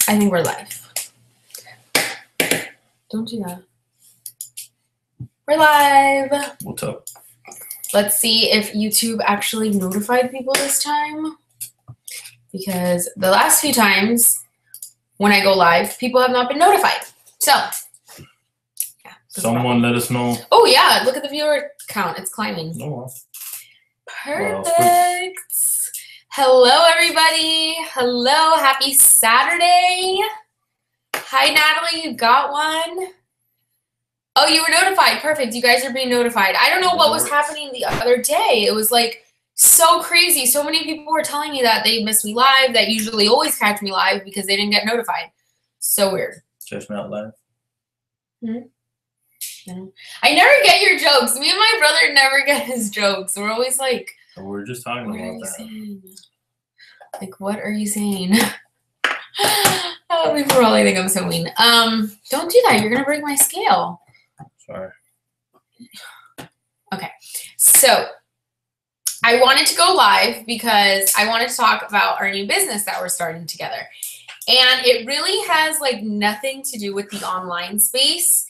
I think we're live. Don't do that. We're live. What's up? Let's see if YouTube actually notified people this time. Because the last few times when I go live, people have not been notified. So, yeah. Someone let us know. Oh, yeah. Look at the viewer count. It's climbing. Oh, well. Perfect. Hello, everybody. Hello. Happy Saturday. Hi, Natalie. You got one? Oh, you were notified. Perfect. You guys are being notified. I don't know what was happening the other day. It was like so crazy. So many people were telling me that they missed me live, that usually always catch me live because they didn't get notified. So weird. Catch me out live. I never get your jokes. Me and my brother never get his jokes. We're always like, we were just talking about that. Saying? Like, what are you saying? Oh, people probably think I'm so mean. Don't do that. You're gonna break my scale. Sorry. Okay, so I wanted to go live because I wanted to talk about our new business that we're starting together, and it really has like nothing to do with the online space,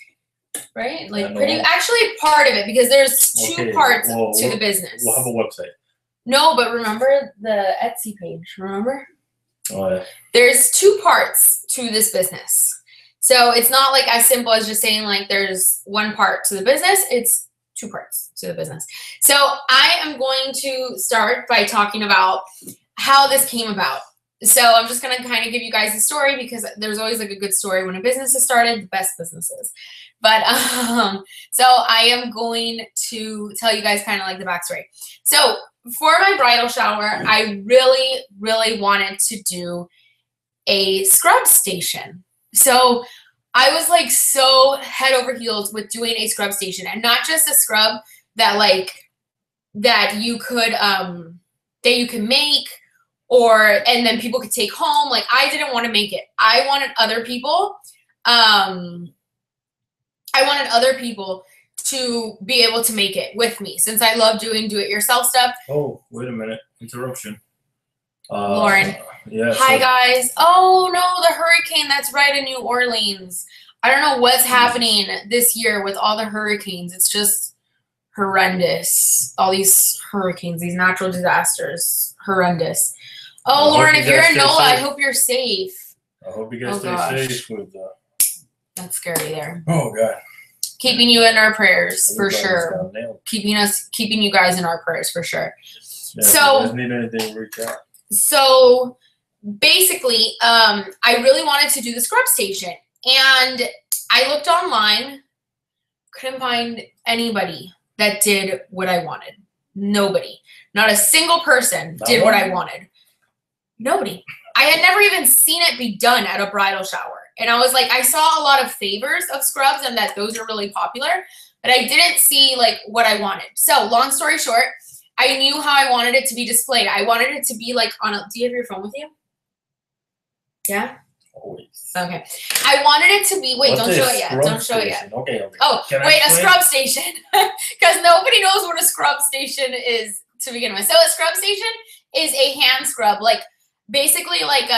right? Like, actually part of it, because there's two parts to the business. We'll have a website. No, but remember the Etsy page, remember? Oh, yeah. There's two parts to this business. So it's not like as simple as just saying like there's one part to the business. It's two parts to the business. So I am going to start by talking about how this came about. So I'm just going to kind of give you guys a story, because there's always like a good story when a business is started, the best businesses. But so I am going to tell you guys kind of like the backstory. So for my bridal shower, I really, really wanted to do a scrub station. So I was like so head over heels with doing a scrub station, and not just a scrub that you could make, and then people could take home. Like, I didn't want to make it. I wanted other people. I wanted other people to be able to make it with me, since I love doing do-it-yourself stuff. Oh, wait a minute. Interruption. Lauren. Yeah. Hi, guys. Oh, no, the hurricane that's right in New Orleans. I don't know what's happening this year with all the hurricanes. It's just horrendous. All these hurricanes, these natural disasters. Horrendous. Oh, Lauren, if you're in NOLA, I hope you're safe. I hope you guys stay safe with That's scary there. Oh, God. Keeping you in our prayers, for sure. Keeping you guys in our prayers, for sure. Yeah, so, if you guys need anything, reach out. So, basically, I really wanted to do the scrub station. And I looked online, couldn't find anybody that did what I wanted. Nobody. Not a single person did what I wanted. Nobody. I had never even seen it be done at a bridal shower. And I was like, I saw a lot of favors of scrubs and that those are really popular, but I didn't see like what I wanted. So long story short, I knew how I wanted it to be displayed. I wanted it to be like on a, do you have your phone with you? Yeah? Always. Okay. I wanted it to be, wait, don't show it yet. Don't show it yet. Okay. Oh, wait, a scrub station. Because nobody knows what a scrub station is to begin with. So a scrub station is a hand scrub, like basically like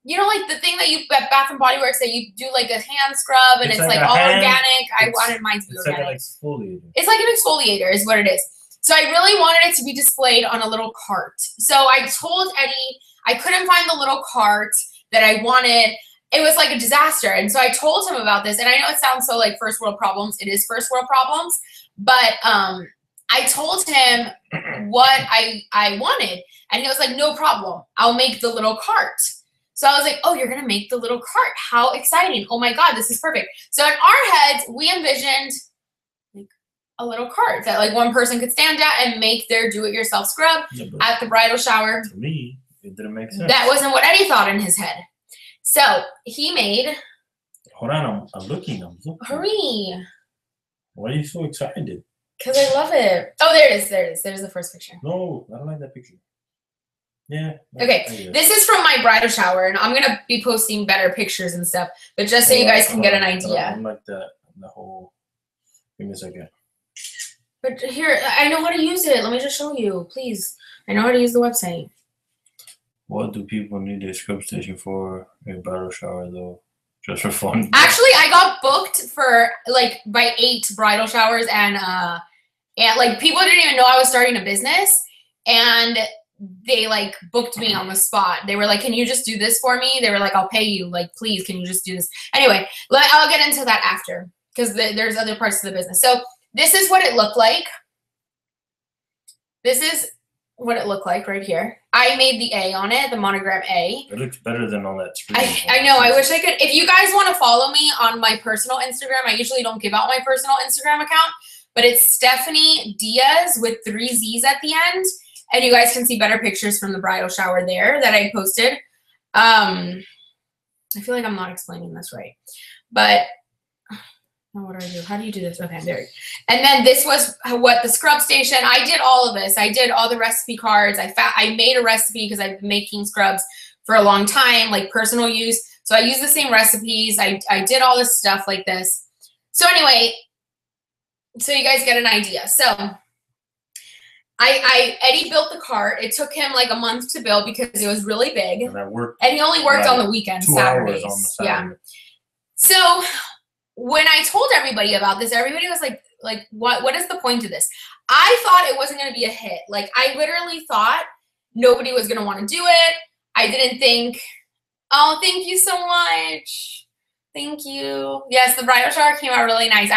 you know, like the thing that you at Bath and Body Works that you do like a hand scrub and it's like all organic. I wanted mine to be organic. It's like an exfoliator. It's like an exfoliator is what it is. So I really wanted it to be displayed on a little cart. So I told Eddie I couldn't find the little cart that I wanted. It was like a disaster. And so I told him about this. And I know it sounds so like first world problems. It is first world problems. But I told him what I wanted. And he was like, no problem. I'll make the little cart. So I was like, oh, you're going to make the little cart. How exciting. Oh, my God, this is perfect. So in our heads, we envisioned like a little cart that like one person could stand at and make their do-it-yourself scrub at the bridal shower. To me, it didn't make sense. That wasn't what Eddie thought in his head. So he made. Hold on, I'm looking. Hurry. Why are you so excited? Because I love it. Oh, there it is. There it is. There's the first picture. No, I don't like that picture. Yeah. Okay. This is from my bridal shower, and I'm going to be posting better pictures and stuff. But just so you guys can get an idea. I don't like that. The whole. Give me a second. But here, I know how to use it. Let me just show you, please. I know how to use the website. What do people need a scrub station for a bridal shower though? Just for fun? Actually, I got booked for like by 8 bridal showers, and like people didn't even know I was starting a business, and they like booked me on the spot. They were like, "Can you just do this for me?" They were like, "I'll pay you. Like, please, can you just do this?" Anyway, I'll get into that after because there's other parts of the business. So this is what it looked like. This is what it looked like right here. I made the A on it, the monogram A. It looks better than on that screen. I know. I wish I could. If you guys want to follow me on my personal Instagram, I usually don't give out my personal Instagram account, but it's Stephanie Diaz with 3 Z's at the end. And you guys can see better pictures from the bridal shower there that I posted. I feel like I'm not explaining this right, but what do I do? How do you do this? Okay, there. And then this was what the scrub station. I did all of this. I did all the recipe cards. I made a recipe because I've been making scrubs for a long time, like personal use. So I use the same recipes. I did all this stuff like this. So anyway, so you guys get an idea. So Eddie built the cart. It took him like a month to build because it was really big. And he only worked on the weekends, Saturdays. On the Saturday. Yeah. So when I told everybody about this, everybody was like, what is the point of this? I thought it wasn't going to be a hit. Like, I literally thought nobody was going to want to do it. I didn't think, oh, thank you so much. Thank you. Yes, the bridal shower came out really nice.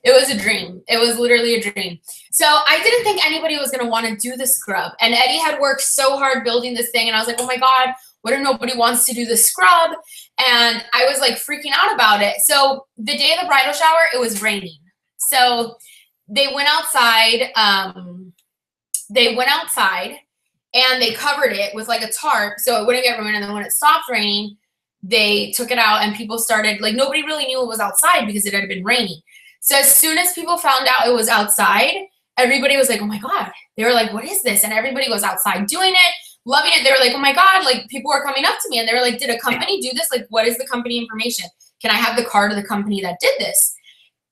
It was a dream. It was literally a dream. So I didn't think anybody was going to want to do the scrub. And Eddie had worked so hard building this thing. And I was like, oh my God, what if nobody wants to do the scrub? And I was like freaking out about it. So the day of the bridal shower, it was raining. So they went outside. And they covered it with like a tarp so it wouldn't get ruined. And then when it stopped raining, they took it out and people started, like, nobody really knew it was outside because it had been raining. So as soon as people found out it was outside, everybody was like, oh my God. They were like, what is this? And everybody was outside doing it, loving it. They were like, oh my God, like, people were coming up to me and they were like, did a company do this? Like, what is the company information? Can I have the card of the company that did this?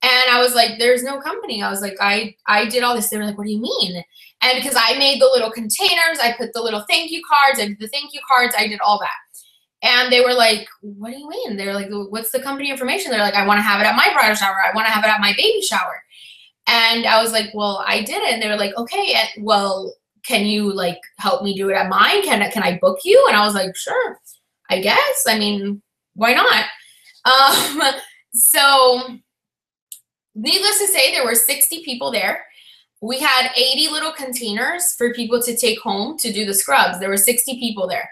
And I was like, there's no company. I was like, I did all this. They were like, what do you mean? And because I made the little containers, I put the little thank you cards, I did the thank you cards, I did all that. And they were like, what do you mean? They were like, what's the company information? They're like, I want to have it at my bridal shower. I want to have it at my baby shower. And I was like, well, I did it. And they were like, okay, well, can you like help me do it at mine? Can I book you? And I was like, sure, I guess. I mean, why not? So needless to say, there were 60 people there. We had 80 little containers for people to take home to do the scrubs. There were 60 people there.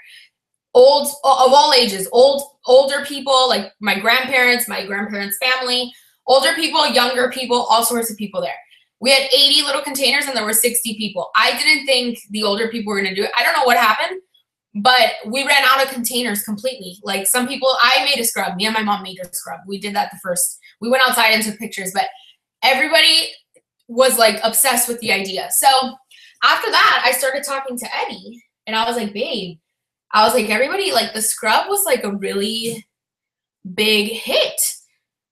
Of all ages, older people, like my grandparents family, older people, younger people, all sorts of people there. We had 80 little containers and there were 60 people. I didn't think the older people were going to do it. I don't know what happened, but we ran out of containers completely. Like, some people, I made a scrub. Me and my mom made a scrub. We did that we went outside and took pictures, but everybody was like obsessed with the idea. So after that, I started talking to Eddie and I was like, babe, I was like, everybody, like, the scrub was like a really big hit.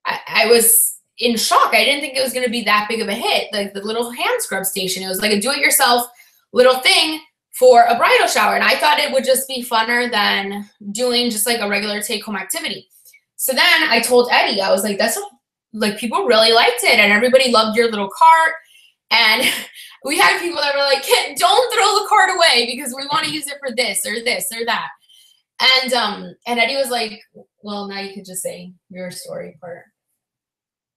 I was in shock. I didn't think it was going to be that big of a hit. Like, the little hand scrub station, it was like a do-it-yourself little thing for a bridal shower. And I thought it would just be funner than doing just like a regular take-home activity. So then I told Eddie, I was like, like, people really liked it and everybody loved your little cart. And we had people that were like, don't throw the cart away because we want to use it for this or this or that. And Eddie was like, well, now you could just say your story part.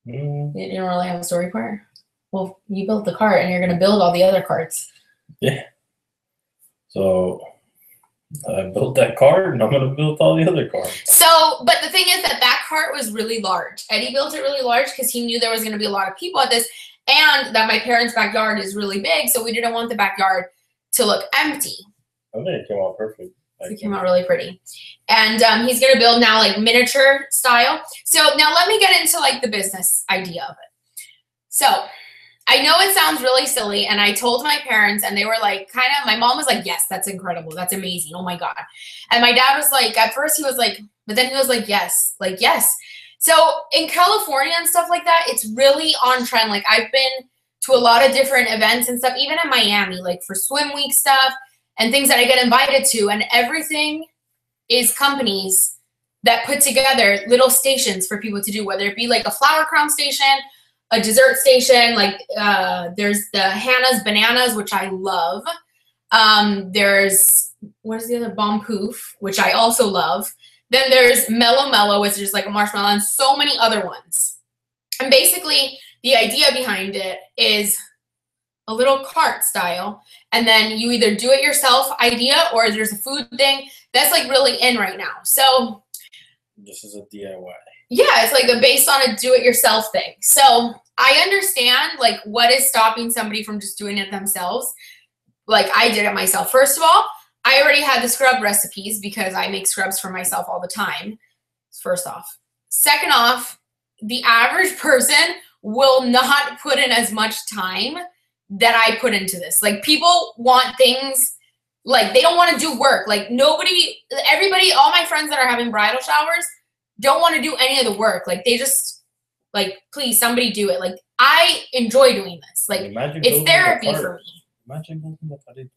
You don't really have a story part? Well, you built the cart and you're going to build all the other carts. Yeah. So I built that cart and I'm going to build all the other carts. So, but the thing is that cart was really large. Eddie built it really large because he knew there was going to be a lot of people at this and that my parents' backyard is really big. So we didn't want the backyard to look empty. I think it came out perfect. It came out really pretty. And he's going to build now like miniature style. So now let me get into like the business idea of it. So I know it sounds really silly. And I told my parents and they were like, my mom was like, yes, that's incredible. That's amazing. Oh my God. And my dad was like, at first he was like, but then he was like, yes, yes. So in California and stuff like that, it's really on trend. Like, I've been to a lot of different events and stuff, even in Miami, like for swim week stuff and things that I get invited to. And everything is companies that put together little stations for people to do, whether it be like a flower crown station, a dessert station, like there's the Hannah's Bananas, which I love. There's, what is the other? Bomb Poof, which I also love. Then there's Mellow Mellow, which is just like a marshmallow, and so many other ones. And basically, the idea behind it is a little cart style, and then you either do it yourself idea or there's a food thing that's like really in right now. So this is a DIY. Yeah, it's like based on a do-it-yourself thing. So I understand like what is stopping somebody from just doing it themselves. Like I did it myself. First of all, I already had the scrub recipes because I make scrubs for myself all the time. First off. Second off, the average person will not put in as much time that I put into this. Like people want things, like they don't want to do work. Like everybody, all my friends that are having bridal showers don't want to do any of the work. Like they just like, please somebody do it. Like I enjoy doing this. Like it's therapy for me. Imagine building the carrito.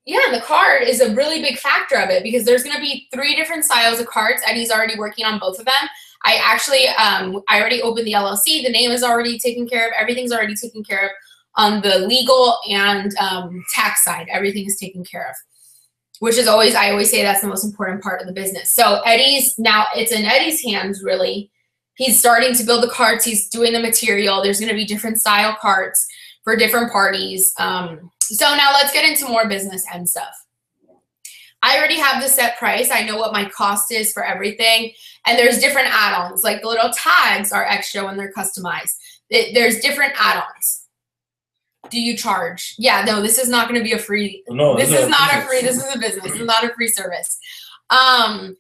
Yeah, and the card is a really big factor of it because there's going to be 3 different styles of cards, and he's already working on both of them. I actually, I already opened the LLC. The name is already taken care of. Everything's already taken care of on the legal and tax side. Everything is taken care of, which is always, I always say that's the most important part of the business. So Eddie's, now it's in Eddie's hands, really. He's starting to build the cards. He's doing the material. There's going to be different style cards for different parties. So now let's get into more business and stuff. I already have the set price. I know what my cost is for everything. And there's different add-ons. Like the little tags are extra when they're customized. There's different add-ons. Do you charge? Yeah, no, this is not going to be a free. No, this is not a free. This is a business. This is not a free service. I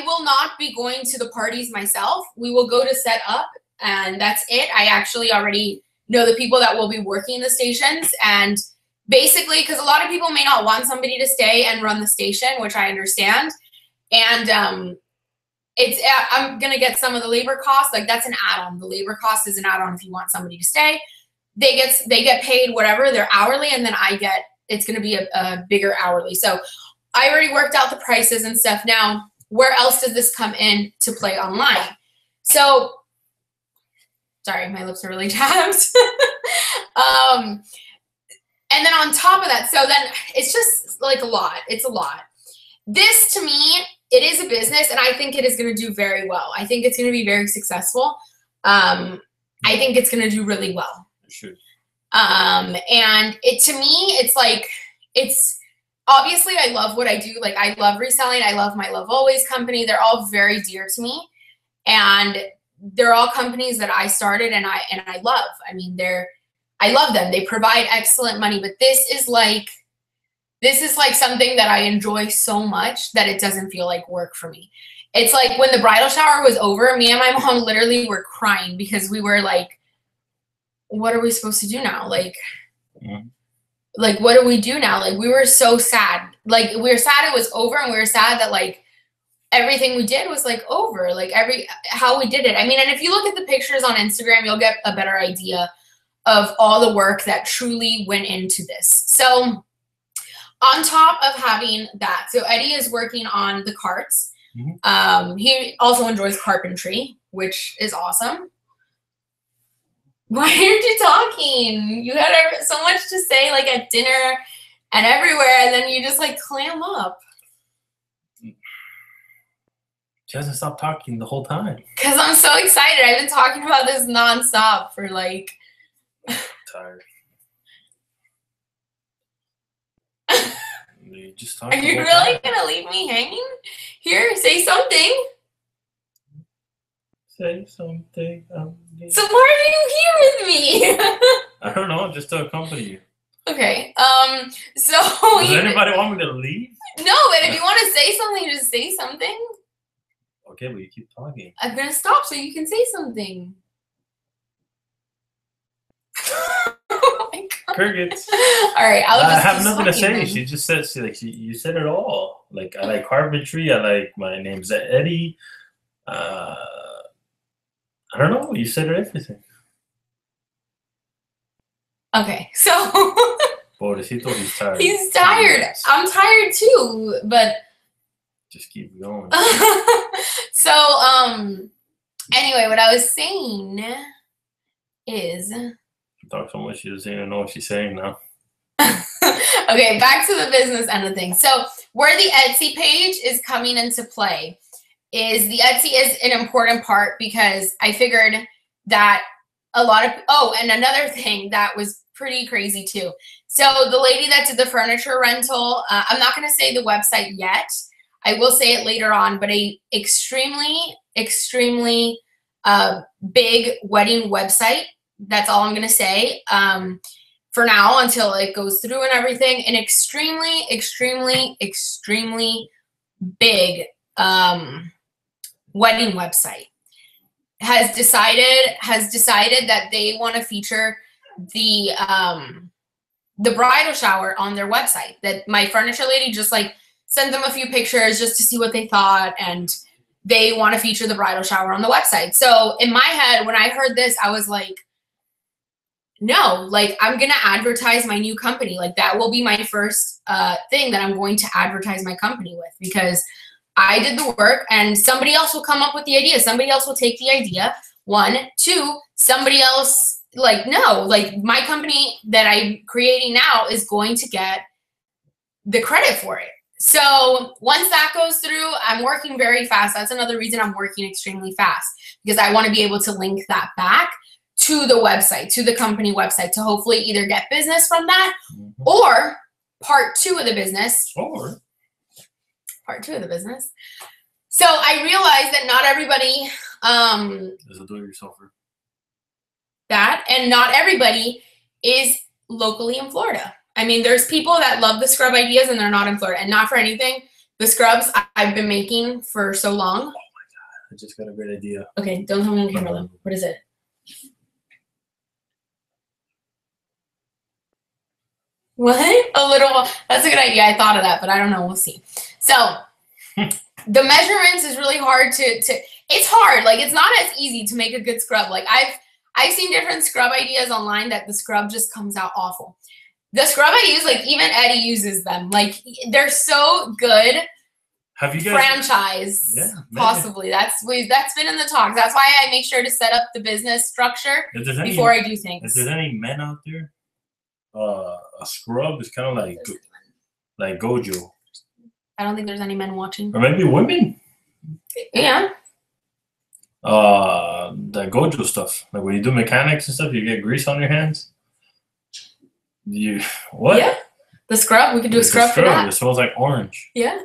will not be going to the parties myself. We will go to set up, and that's it. I actually already know the people that will be working the stations, and basically, because a lot of people may not want somebody to stay and run the station, which I understand, and I'm gonna get some of the labor costs. Like that's an add-on. The labor cost is an add-on if you want somebody to stay. They get paid whatever, they're hourly, and then it's gonna be a bigger hourly. So I already worked out the prices and stuff. Now, where else does this come in to play online? So, sorry, my lips are really chapped. And then on top of that, so then it's just like a lot. It's a lot. This, to me, it is a business, and I think it is going to do very well. I think it's going to be very successful. I think it's going to do really well. Sure. And to me, it's like, it's obviously I love what I do. Like I love reselling. I love my Love Always company. They're all very dear to me, and they're all companies that I started and I love. I mean, I love them. They provide excellent money, but this is like something that I enjoy so much that it doesn't feel like work for me. It's like when the bridal shower was over, me and my mom literally were crying because we were like, what are we supposed to do now? Like, like, what do we do now? Like, we were so sad. Like, we were sad it was over, and we were sad that, like, everything we did was, like, over. Like, how we did it. I mean, and if you look at the pictures on Instagram, you'll get a better idea of all the work that truly went into this. So, on top of having that, so Eddie is working on the carts. He also enjoys carpentry, which is awesome. Why aren't you talking? You had so much to say, like at dinner and everywhere, and then you just like clam up. She hasn't stopped talking the whole time. Because I'm so excited. I've been talking about this nonstop for like. I'm tired. You just Are you really going to leave me hanging? Here, say something. Say something. So why are you here with me? I don't know, just to accompany you. Okay. So does anybody want me to leave? No, but if you want to say something, just say something. Okay, but you keep talking. I'm gonna stop so you can say something. Oh my God. Crickets. All right, I have nothing to say. Then. She just said you said it all. Like I like carpentry. I like my name's Eddie. I don't know. You said everything. Okay, so Pobrecito, he's tired. he's tired. I'm tired too, but just keep going. So, anyway, what I was saying is, Talk so much she doesn't even know what she's saying now. okay, back to the business end of things. So, where the Etsy page is coming into play is the Etsy is an important part because I figured that a lot of, oh, and another thing that was pretty crazy too. So the lady that did the furniture rental, I'm not going to say the website yet. I will say it later on, but a extremely big wedding website. That's all I'm going to say for now until it goes through and everything. An extremely big wedding website has decided that they want to feature the bridal shower on their website. That my furniture lady just like sent them a few pictures just to see what they thought, and they want to feature the bridal shower on the website. So in my head, when I heard this, I was like, no, like I'm going to advertise my new company. Like that will be my first thing that I'm going to advertise my company with, because I did the work and somebody else will come up with the idea. Somebody else will take the idea. 1, 2, somebody else, like, no, like my company that I'm creating now is going to get the credit for it. So once that goes through, I'm working very fast. That's another reason I'm working extremely fast, because I want to be able to link that back to the website, to the company website, to hopefully either get business from that or part 2 of the business. Part 2 of the business. So I realized that not everybody is a do-it-yourselfer. That, and not everybody is locally in Florida. I mean, there's people that love the scrub ideas and they're not in Florida. And not for anything, the scrubs I've been making for so long. Oh my God, I just got a great idea. Okay, don't tell me on camera though. What is it? What? A little, that's a good idea. I thought of that, but I don't know. We'll see. So the measurements is really hard to, it's hard. Like it's not as easy to make a good scrub. Like I've seen different scrub ideas online that the scrub just comes out awful. The scrub I use, like even Eddie uses them. Like they're so good. Have you guys franchise? Yeah, possibly. That's been in the talks. That's why I make sure to set up the business structure before I do things. If there's any men out there, a scrub is kind of like Gojo. I don't think there's any men watching. Or maybe women. Yeah. That Gojo stuff. Like when you do mechanics and stuff, you get grease on your hands. What? Yeah. The scrub. We could do a scrub for that. It smells like orange. Yeah.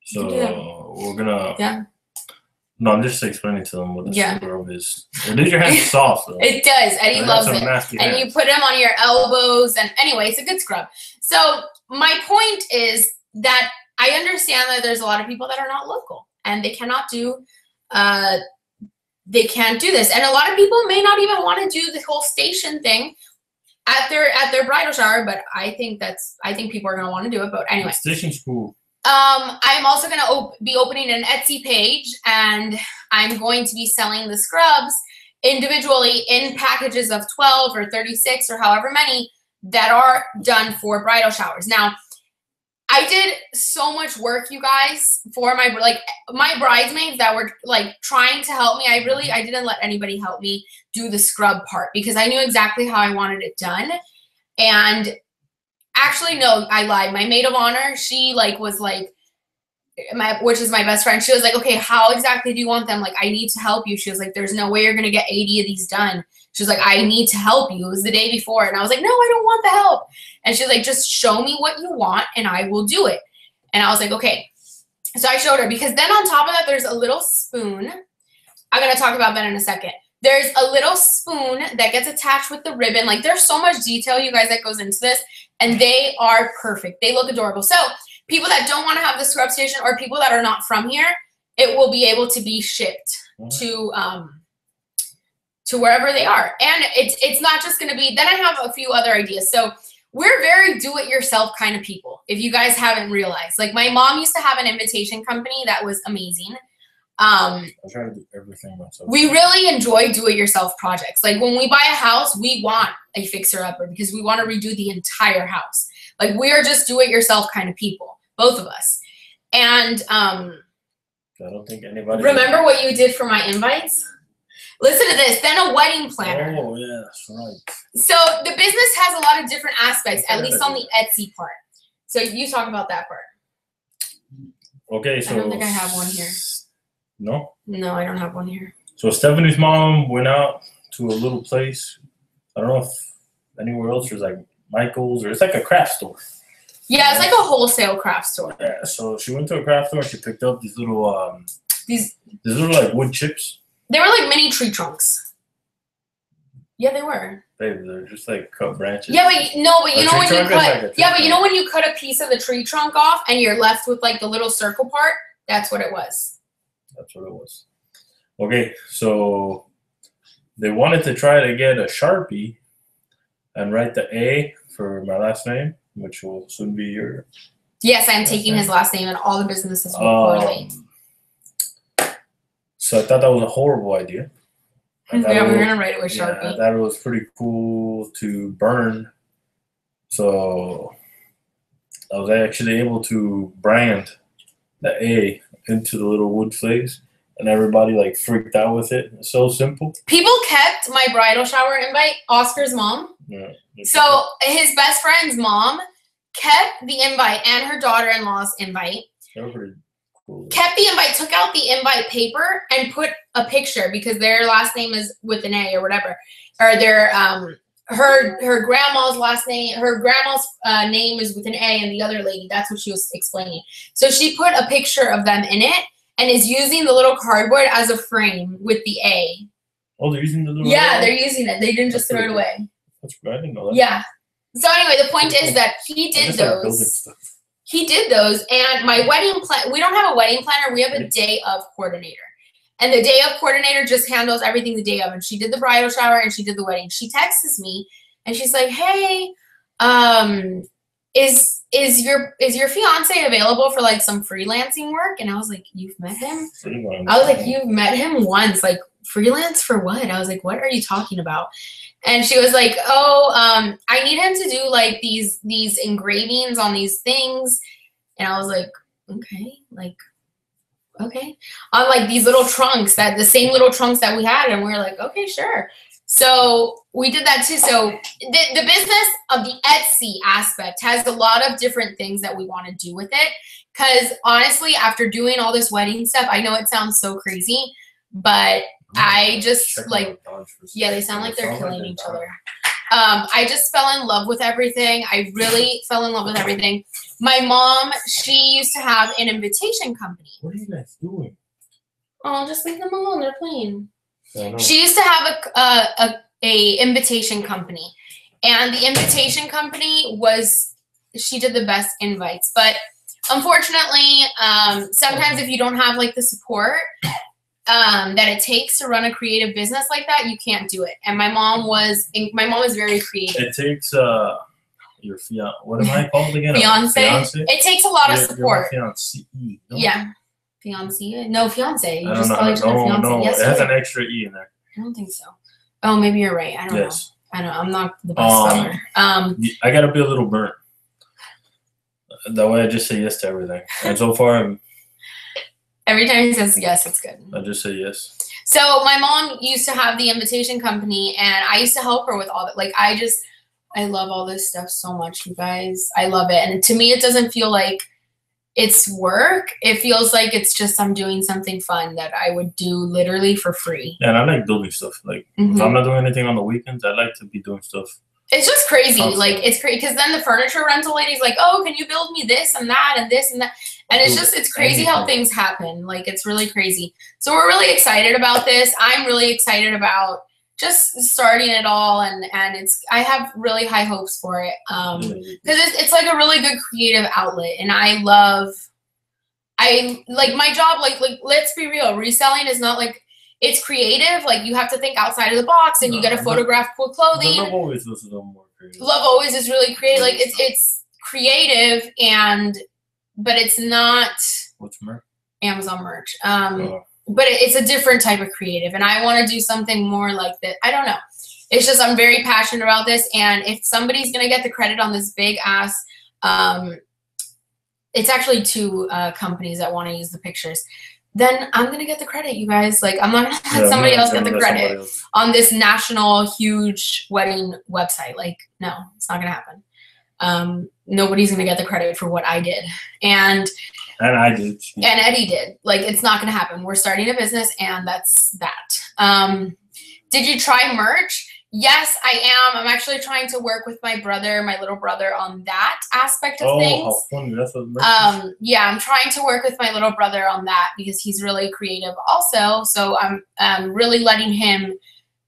So we're gonna. Yeah. No, I'm just explaining to them what the scrub is. It leaves your hands soft though. It does. Eddie loves it. And you put them on your elbows, and anyway, it's a good scrub. So my point is that I understand that there's a lot of people that are not local and they cannot do. They can't do this, and a lot of people may not even want to do the whole station thing at their bridal shower. But I think people are gonna want to do it. But anyway, station's cool. I'm also going to be opening an Etsy page, and I'm going to be selling the scrubs individually in packages of 12 or 36 or however many that are done for bridal showers. Now, I did so much work, you guys, for my bridesmaids that were like trying to help me. I didn't let anybody help me do the scrub part because I knew exactly how I wanted it done. And actually, no, I lied. My maid of honor, she which is my best friend. She was like, okay, how exactly do you want them? Like, I need to help you. She was like, there's no way you're going to get 80 of these done. She was like, I need to help you. It was the day before. And I was like, no, I don't want the help. And she was like, just show me what you want and I will do it. And I was like, okay. So I showed her, because then on top of that, there's a little spoon. I'm going to talk about that in a second. There's a little spoon that gets attached with the ribbon. Like, there's so much detail, you guys, that goes into this. And they are perfect. They look adorable. So people that don't want to have the scrub station, or people that are not from here, it will be able to be shipped to wherever they are. And it's not just going to be, then I have a few other ideas. So we're very do-it-yourself kind of people, if you guys haven't realized. Like, my mom used to have an invitation company that was amazing. I try to do everything myself. We really enjoy do-it-yourself projects. Like when we buy a house, we want a fixer-upper because we want to redo the entire house. Like we are just do-it-yourself kind of people, both of us. And I don't think anybody. Remember what you did for my invites? Listen to this. Then a wedding planner. Oh yeah, that's right. So the business has a lot of different aspects, at least on the Etsy part. So you talk about that part. Okay, so I don't think I have one here. No? No, I don't have one here. So Stephanie's mom went out to a little place. I don't know if anywhere else there's like Michael's or it's like a craft store. Yeah, it's like a wholesale craft store. Yeah, so she went to a craft store and she picked up these little these little like wood chips. They were like mini tree trunks. Yeah, they were. They're just like cut branches. Yeah, but you know when you cut like you know when you cut a piece of the tree trunk off and you're left with like the little circle part? That's what it was. That's what it was. Okay, so they wanted to try to get a Sharpie and write the A for my last name, which will soon be your. Yes, I'm taking his last name and all the businesses will correlate. So I thought that was a horrible idea. Yeah, we're gonna write it with Sharpie. I thought it was pretty cool to burn. So I was actually able to brand the A into the little wood flakes, and everybody like freaked out with it. It's so simple. People kept my bridal shower invite, Oscar's mom. Yeah. So his best friend's mom kept the invite and her daughter-in-law's invite. They were pretty cool. Kept the invite, took out the invite paper, and put a picture because their last name is with an A or whatever, or their her grandma's last name, her grandma's name is with an A, and the other lady, that's what she was explaining. So she put a picture of them in it and is using the little cardboard as a frame with the A. Oh, they're using the little. Yeah, they're using it. They didn't just throw it away. That's good. I didn't know that. Yeah. So anyway, the point is that he did those. He did those, and my wedding plan. We don't have a wedding planner. We have a day of coordinator. And the day of coordinator just handles everything the day of. And she did the bridal shower and she did the wedding. She texts me and she's like, "Hey, is your fiance available for like some freelancing work?" And I was like, "You've met him?" I was like, "You've met him once. Like freelance for what?" I was like, "What are you talking about?" And she was like, "Oh, I need him to do like these engravings on these things." And I was like, "Okay, like." Okay, on like these little trunks, that the same little trunks that we had, and we were like, okay, sure. So we did that too. So the business of the Etsy aspect has a lot of different things that we want to do with it. Because honestly, after doing all this wedding stuff, I know it sounds so crazy, but I just like, yeah, they sound like they're killing each other. I just fell in love with everything. I really fell in love with everything. My mom, she used to have an invitation company. What are you guys doing? Oh, just leave them alone. They're playing. She used to have a invitation company. And the invitation company was, she did the best invites. But unfortunately, sometimes if you don't have like the support that it takes to run a creative business like that, you can't do it. And my mom is very creative. It takes your fiance. What am I called again? Fiance. It takes a lot of support. Fiance. No? Yeah. Fiance. No, fiance. You I just don't call each other fiance. No, yes, it has an extra E in there. I don't think so. Oh, maybe you're right. I don't know. I don't. I'm not the best speller. I gotta be a little burnt. That way, I just say yes to everything. And so far, every time he says yes, it's good. I just say yes. So my mom used to have the invitation company, and I used to help her with all that. Like I love all this stuff so much, you guys. I love it. And to me, it doesn't feel like it's work. It feels like it's just I'm doing something fun that I would do literally for free. Yeah, and I like building stuff. Like, if I'm not doing anything on the weekends, I like to be doing stuff. It's just crazy. Like, it's crazy. Because then the furniture rental lady's like, "Oh, can you build me this and that and this and that?" And it's crazy how things happen. Like, it's really crazy. So we're really excited about this. I'm really excited about just starting it all, and I have really high hopes for it because it's like a really good creative outlet, and I like my job. Like let's be real, reselling is not like it's creative. Like you have to think outside of the box, and you got to photograph cool clothing. Love Always is a little more creative. Love Always is really creative. Like it's creative, but it's not. What's merch? Amazon merch. but it's a different type of creative, and I want to do something more like that. I don't know. It's just I'm very passionate about this, and if somebody's gonna get the credit on this big ass, it's actually 2 companies that want to use the pictures. Then I'm gonna get the credit, you guys. Like I'm not gonna let somebody else get the credit on this national huge wedding website. Like no, it's not gonna happen. Nobody's gonna get the credit for what I did, and I did, and Eddie did. Like it's not gonna happen. We're starting a business, and that's that. Did you try merch? Yes, I am. I'm actually trying to work with my brother, my little brother, on that aspect of things. Oh, how funny. That's what yeah, I'm trying to work with my little brother on that because he's really creative also. So I'm really letting him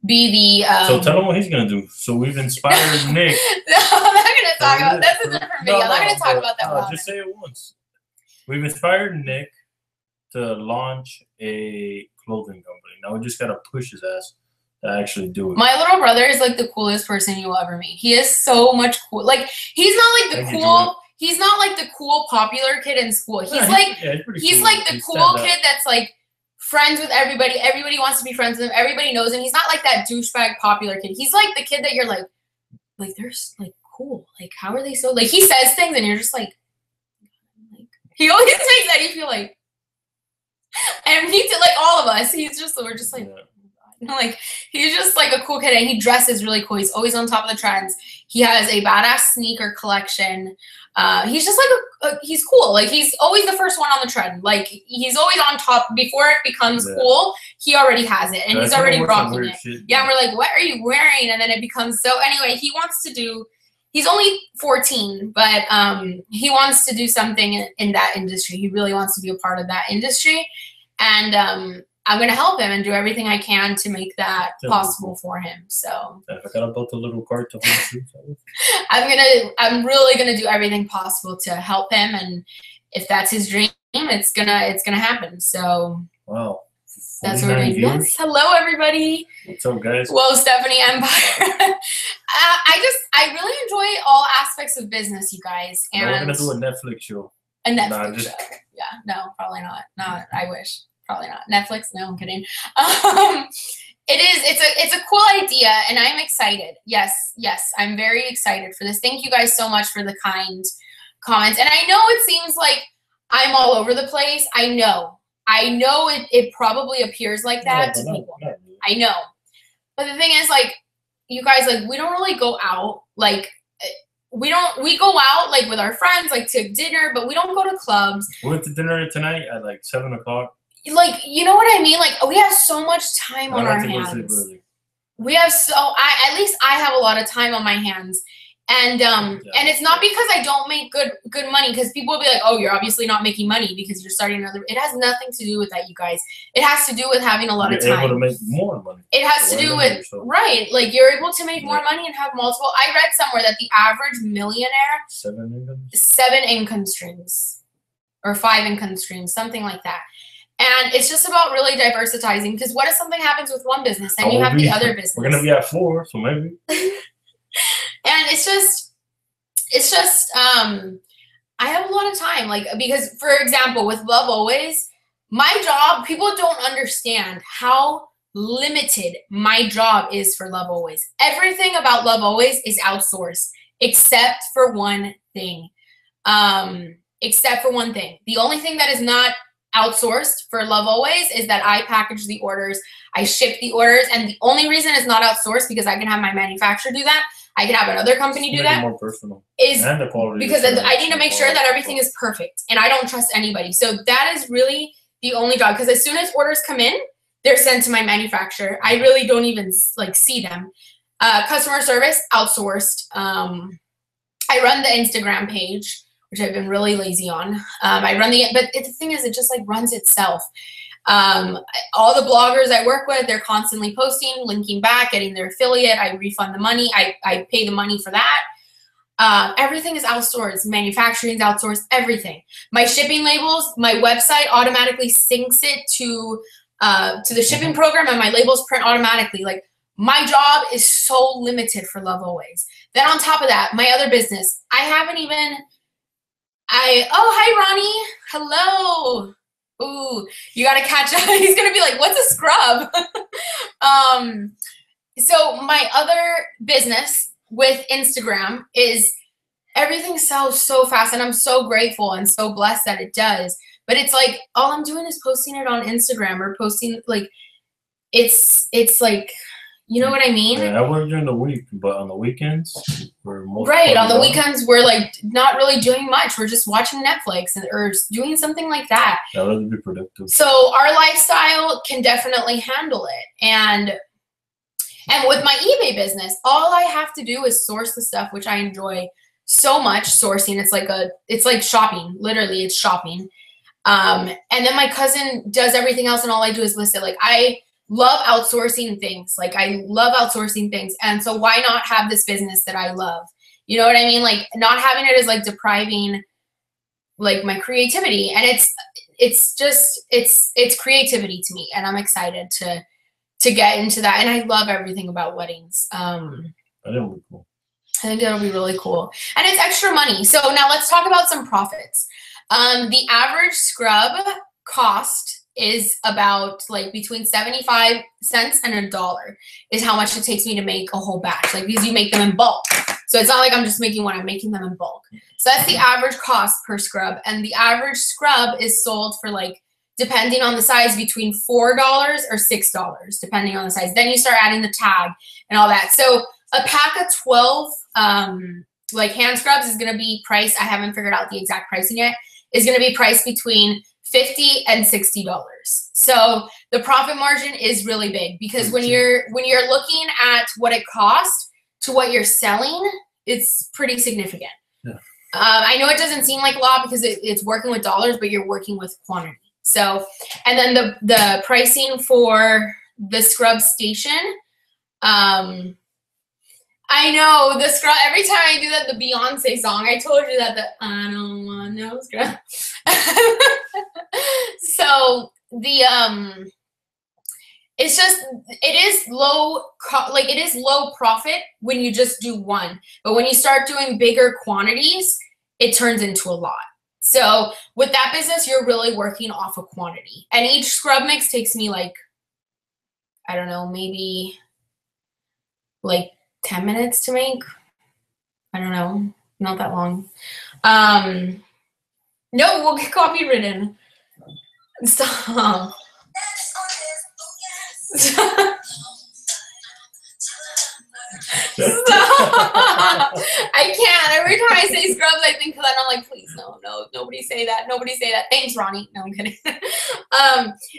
be the so tell him what he's gonna do. So we've inspired Nick. No, I'm not gonna talk about that's a different video. I'm not gonna talk about that. Just say it once. We've inspired Nick to launch a clothing company. Now we just gotta push his ass to actually do it. My little brother is like the coolest person you will ever meet. He is so much cool. Like he's not like the cool. He's not like the cool popular kid in school. He's he's cool. Like the cool kid that's like friends with everybody. Everybody wants to be friends with him. Everybody knows him. He's not like that douchebag popular kid. He's like the kid that you're like they're like cool. Like how are they so like he says things and you're just like he always makes Eddie feel like, and he did like all of us. We're just like. Yeah. Like he's just like a cool kid, and he dresses really cool. He's always on top of the trends. He has a badass sneaker collection. He's just like he's cool. Like he's always the first one on the trend. Like he's always on top before it becomes cool. He already has it, and he's already rocking it. Shit, yeah, and we're like, what are you wearing? And then it becomes so. Anyway, he wants to do. He's only 14, but he wants to do something in that industry. He really wants to be a part of that industry, and I'm going to help him and do everything I can to make that possible for him. So I forgot about the little cart to hold. I'm really going to do everything possible to help him. And if that's his dream, it's going to happen. So wow. That's what we're doing. Yes. Hello, everybody. What's up, guys? Whoa, Stephanie Empire. I really enjoy all aspects of business, you guys. And we're going to do a Netflix show. A Netflix show. Yeah. No, probably not. Not, I wish. Probably not. Netflix? No, I'm kidding. It's a cool idea, and I'm excited. Yes, I'm very excited for this. Thank you guys so much for the kind comments. And I know it seems like I'm all over the place. I know it probably appears like that to people. I know. But the thing is, like, you guys, like, we don't really go out. Like, we go out, like, with our friends, like, to dinner, but we don't go to clubs. We went to dinner tonight at, like, 7 o'clock. Like, you know what I mean? Like, we have so much time on our hands. We have at least I have a lot of time on my hands. And and it's not because I don't make good money, because people will be like, oh, you're obviously not making money because you're starting another. It has nothing to do with that, you guys. It has to do with having a lot of time. You're able to make more money. It has to do with, right, like you're able to make more money and have multiple. I read somewhere that the average millionaire, 7 income streams or 5 income streams, something like that. And it's just about really diversifying, because what if something happens with one business and you have the other business? We're going to be at 4, so maybe. And it's just I have a lot of time, like, because, for example, with Love Always, my job, people don't understand how limited my job is for Love Always. Everything about Love Always is outsourced, except for one thing. The only thing that is not outsourced for Love Always is that I package the orders, I ship the orders, and the only reason it's not outsourced, because I can have my manufacturer do that, I can have another company do that, more personal. Is and the quality, because I need to make sure that everything is perfect, and I don't trust anybody. So that is really the only job, because as soon as orders come in, they're sent to my manufacturer. I really don't even like see them. Customer service, outsourced. I run the Instagram page, which I've been really lazy on. I run but the thing is, it just like runs itself. All the bloggers I work with, they're constantly posting, linking back, getting their affiliate. I refund the money. I pay the money for that. Everything is outsourced. Manufacturing is outsourced. Everything. My shipping labels, my website automatically syncs it to the shipping program, and my labels print automatically. Like, my job is so limited for Love Always. Then on top of that, my other business, I haven't even. Oh, hi, Ronnie. Hello. Ooh, you gotta catch up. He's gonna be like, what's a scrub? So my other business with Instagram is everything sells so fast, and I'm so grateful and so blessed that it does. But it's like all I'm doing is posting it on Instagram or posting like it's like, you know what I mean? Yeah, I work during the week, but on the weekends, we're right. On the weekends, we're like not really doing much. We're just watching Netflix or doing something like that. That would be productive. So our lifestyle can definitely handle it. And with my eBay business, all I have to do is source the stuff, which I enjoy so much sourcing. It's like shopping. Literally, it's shopping. And then my cousin does everything else, and all I do is list it. Like I love outsourcing things. And so why not have this business that I love? You know what I mean? Like not having it is like depriving like my creativity. And it's creativity to me, and I'm excited to get into that. And I love everything about weddings. That'll be cool. I think that'll be really cool. And it's extra money. So now let's talk about some profits. The average scrub cost is about like between 75 cents and $1 is how much it takes me to make a whole batch. Like because you make them in bulk. So it's not like I'm just making one, I'm making them in bulk. So that's the average cost per scrub. And the average scrub is sold for like, depending on the size, between $4 or $6, depending on the size. Then you start adding the tag and all that. So a pack of 12 like hand scrubs is going to be priced, I haven't figured out the exact pricing yet, is going to be priced between $50 and $60. So the profit margin is really big because when you're looking at what it costs to what you're selling, it's pretty significant. Yeah. I know it doesn't seem like a lot because it's working with dollars, but you're working with quantity. So, and then the pricing for the scrub station, I know the scrub, every time I do that, the Beyonce song, I told you that I don't want no scrub. So it's just, it is low profit when you just do one, but when you start doing bigger quantities, it turns into a lot. So with that business, you're really working off of quantity. And each scrub mix takes me like, I don't know, maybe like 10 minutes to make. I don't know, not that long. No, we'll get copywritten. Stop. Stop. I can't. Every time I say scrubs, I think that I'm like, please, no, nobody say that. Nobody say that. Thanks, Ronnie. No, I'm kidding.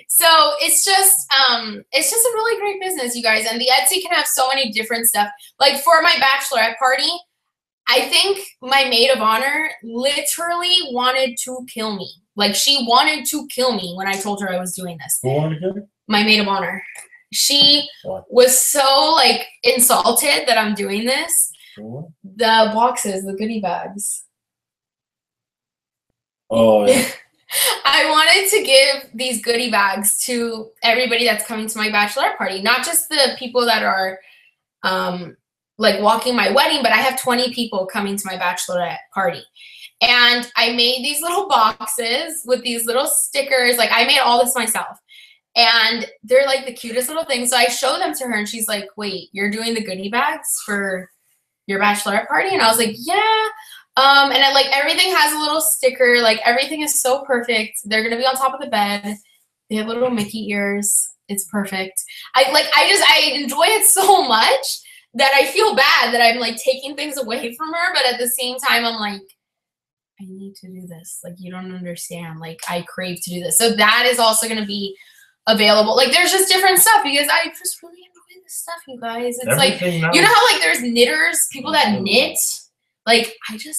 So it's just a really great business, you guys. And the Etsy can have so many different stuff. Like for my bachelorette party, I think my maid of honor literally wanted to kill me. Like she wanted to kill me when I told her I was doing this. Who wanted to kill you? My maid of honor. She was so like insulted that I'm doing this. What? The boxes, the goodie bags. Oh, yeah. I wanted to give these goodie bags to everybody that's coming to my bachelorette party. Not just the people that are like walking my wedding, but I have 20 people coming to my bachelorette party. And I made these little boxes with these little stickers. Like I made all this myself. And they're like the cutest little things. So I show them to her and she's like, wait, you're doing the goodie bags for your bachelorette party? And I was like, yeah. And then like everything has a little sticker. Like everything is so perfect. They're going to be on top of the bed. They have little Mickey ears. It's perfect. I enjoy it so much that I feel bad that I'm like taking things away from her. But at the same time, I'm like, I need to do this. Like, you don't understand. Like, I crave to do this. So that is also going to be available. Like, there's just different stuff because I just really enjoy this stuff, you guys. It's everything like, you know how like there's knitters, people that knit? Like, I love it.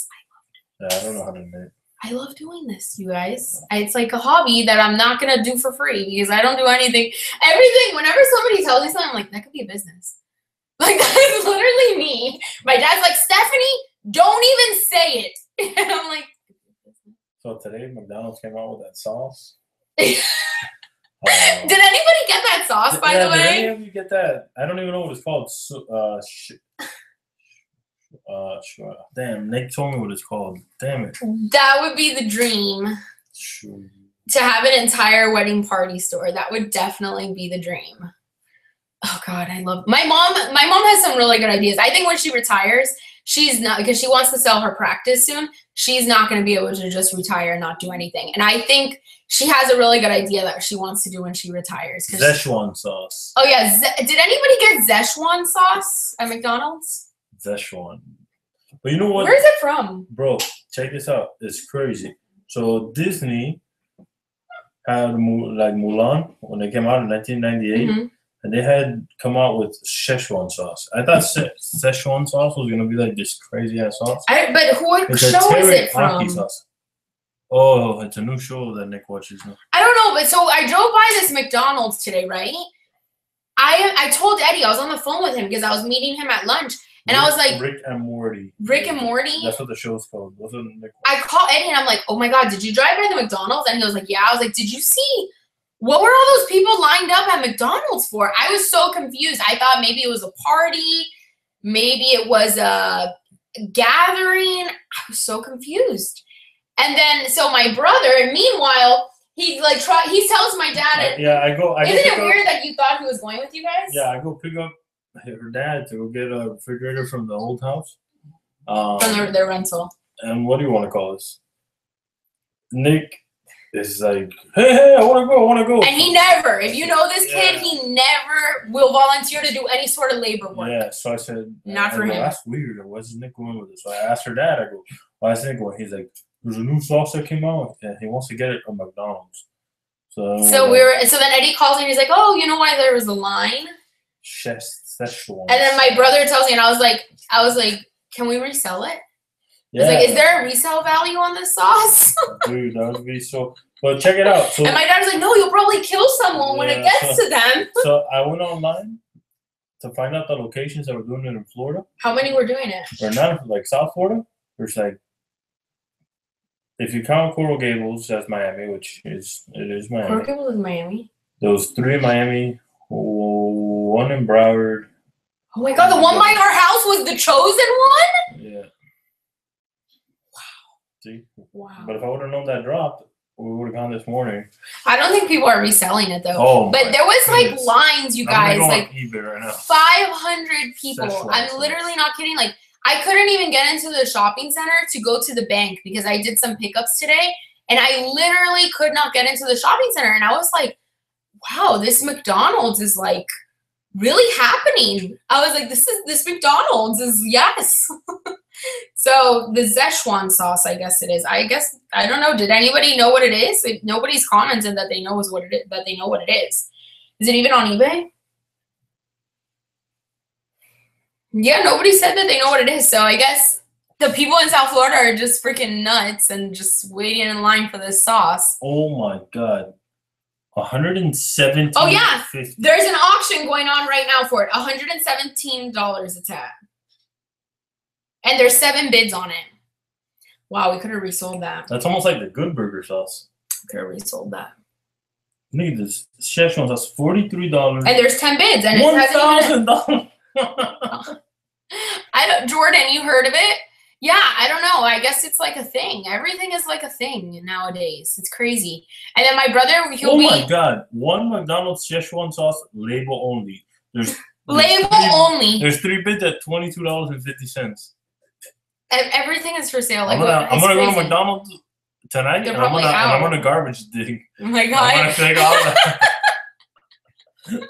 Yeah, I don't know how to knit. I love doing this, you guys. It's like a hobby that I'm not going to do for free because I don't do anything. Everything, whenever somebody tells me something, I'm like, that could be a business. Like, that is literally me. My dad's like, Stephanie, don't even say it. And I'm like, so today McDonald's came out with that sauce. Did anybody get that sauce, by the way? Did any of you get that? I don't even know what it's called. Damn, Nick told me what it's called. Damn it. That would be the dream. to have an entire wedding party store. That would definitely be the dream. Oh God, I love my mom. My mom has some really good ideas. I think when she retires, she's not, because she wants to sell her practice soon. She's not going to be able to just retire and not do anything. And I think she has a really good idea that she wants to do when she retires. Szechuan sauce. Oh yeah, did anybody get Szechuan sauce at McDonald's? Szechuan. But you know what? Where is it from? Bro, check this out. It's crazy. So Disney had like Mulan when they came out in 1998, and they had come out with Szechuan sauce. I thought Szechuan sauce was gonna be like this crazy ass sauce. But what show is it from? Sauce. Oh, it's a new show that Nick watches now. I don't know, but so I drove by this McDonald's today, right? I told Eddie, I was on the phone with him because I was meeting him at lunch, and I was like, Rick and Morty. Rick and Morty? That's what the show's called. That's what Nick I called Eddie and I'm like, oh my God, did you drive by the McDonald's? And he was like, yeah. I was like, did you see, what were all those people lined up at McDonald's for? I was so confused. I thought maybe it was a party. Maybe it was a gathering. I was so confused. And then, so my brother, meanwhile, he tells my dad. Isn't it weird that you thought he was going with you guys? Yeah, I go pick up her dad to go get a refrigerator from the old house. From their rental. And what do you want to call this? Nick is like, hey, I want to go. And he never, if you know this kid, he never will volunteer to do any sort of labor work. Yeah, so I said, not for him. That's weird. Where's Nick going with this? So I asked her dad, I go, why is Nick going? He's like, there's a new sauce that came out, and he wants to get it from McDonald's. So then Eddie calls me and he's like, oh, you know why there was a line? Szechuan. And then my brother tells me, and I was like, can we resell it? Yeah. He's like, is there a resale value on this sauce? Dude, that would be so. But check it out. So, and my dad's like, no, you'll probably kill someone when it gets to them. So I went online to find out the locations that were doing it in Florida. How many were doing it? Or not, like South Florida. There's like, if you count Coral Gables as Miami, which it is Miami. Coral Gables is Miami. There was 3 in Miami, 1 in Broward. Oh my God, the one by our house was the chosen one? Yeah. Wow. See? Wow. But if I would have known that dropped, we would have gone this morning. I don't think people are reselling it though. Oh, but there was like lines, you guys, like eBay right now. 500 people. I'm literally not kidding. Like, I couldn't even get into the shopping center to go to the bank because I did some pickups today, and I literally could not get into the shopping center. And I was like, wow, this McDonald's is like really happening. I was like, this McDonald's is, yes. So the Szechuan sauce, I guess it is. I don't know. Did anybody know what it is? Nobody's commented that they know what it is. Is it even on eBay? Yeah, nobody said that they know what it is. So I guess the people in South Florida are just freaking nuts and just waiting in line for this sauce. Oh my God. $117. Oh yeah. There's an auction going on right now for it. $117 it's at. And there's 7 bids on it. Wow, we could have resold that. That's almost like the Good Burger sauce. Could have resold that. Look at this. Szechuan sauce, $43. And there's 10 bids. And $1,000. Jordan, you heard of it? Yeah, I don't know. I guess it's like a thing. Everything is like a thing nowadays. It's crazy. And then my brother, my God. 1 McDonald's Szechuan sauce, label only. There's only. There's 3 bids at $22.50. Everything is for sale. Like, I'm gonna go to McDonald's tonight, and I'm gonna garbage dig. Oh my God. I'm gonna take all that. You're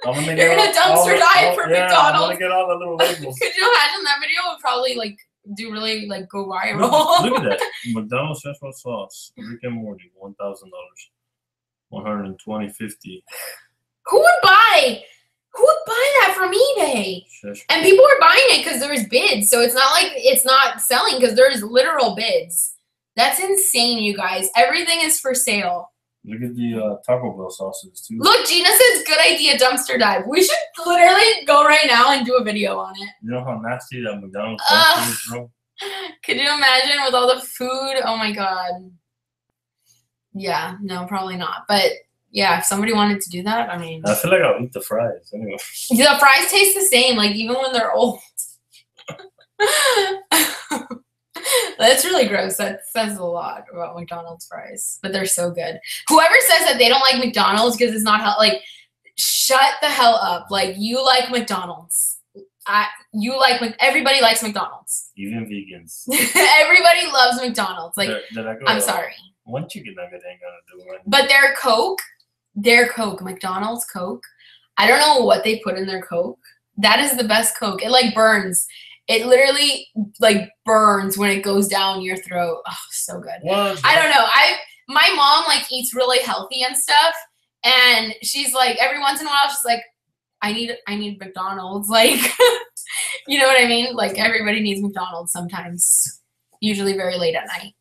gonna dumpster dive for McDonald's. I'm gonna get all the little labels. Could you imagine that video would probably like do really like go viral? Look at that. McDonald's Szechuan sauce. Rick and Morty, $1,000. $120.50. Who would buy that from eBay? And people are buying it because there's bids. So it's not like it's not selling because there's literal bids. That's insane, you guys. Everything is for sale. Look at the Taco Bell sauces, too. Look, Gina says, good idea, dumpster dive. We should literally go right now and do a video on it. You know how nasty that McDonald's dumpster is, bro? Could you imagine with all the food? Oh, my God. Yeah, no, probably not. But, yeah, if somebody wanted to do that, I mean. I feel like I'll eat the fries anyway. The fries taste the same, like, even when they're old. That's really gross. That says a lot about McDonald's fries, but they're so good. Whoever says that they don't like McDonald's because it's not like, shut the hell up. Like, you like McDonald's. Everybody likes McDonald's. Even vegans. Everybody loves McDonald's. Like, I'm sorry. One chicken nugget ain't gonna do it. But their Coke, McDonald's Coke, I don't know what they put in their Coke. That is the best Coke. It like burns. It literally like burns when it goes down your throat. Oh, so good. What? I don't know. My mom like eats really healthy and stuff, and she's like every once in a while she's like, I need McDonald's. Like, you know what I mean? Like, everybody needs McDonald's sometimes, usually very late at night.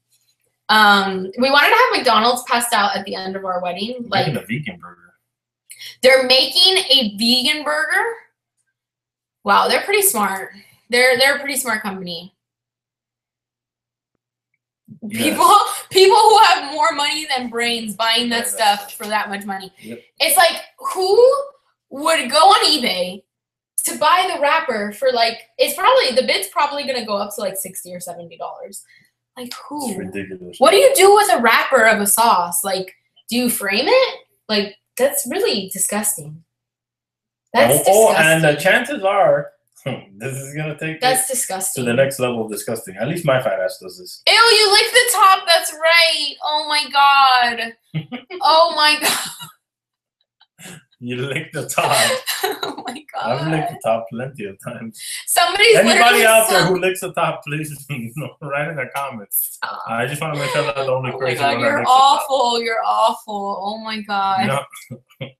We wanted to have McDonald's passed out at the end of our wedding. Like, making a vegan burger. They're making a vegan burger. Wow, they're pretty smart. They're a pretty smart company. Yes. People who have more money than brains buying that stuff for that much money. Yep. It's like, who would go on eBay to buy the wrapper for like, the bid's probably gonna go up to like $60 or $70. Like, who? It's ridiculous. What do you do with a wrapper of a sauce? Like, do you frame it? Like, that's really disgusting. That's disgusting. And the chances are, this is gonna take that's disgusting to the next level of disgusting. At least my fat ass does this. Ew, you lick the top. That's right. Oh my god. Oh my god. You lick the top. Oh my god. I've licked the top plenty of times. Anybody out there who licks the top, please write in the comments. Stop. I just want to make sure that the only person. Oh my god, you're awful. You're awful. Oh my god. No,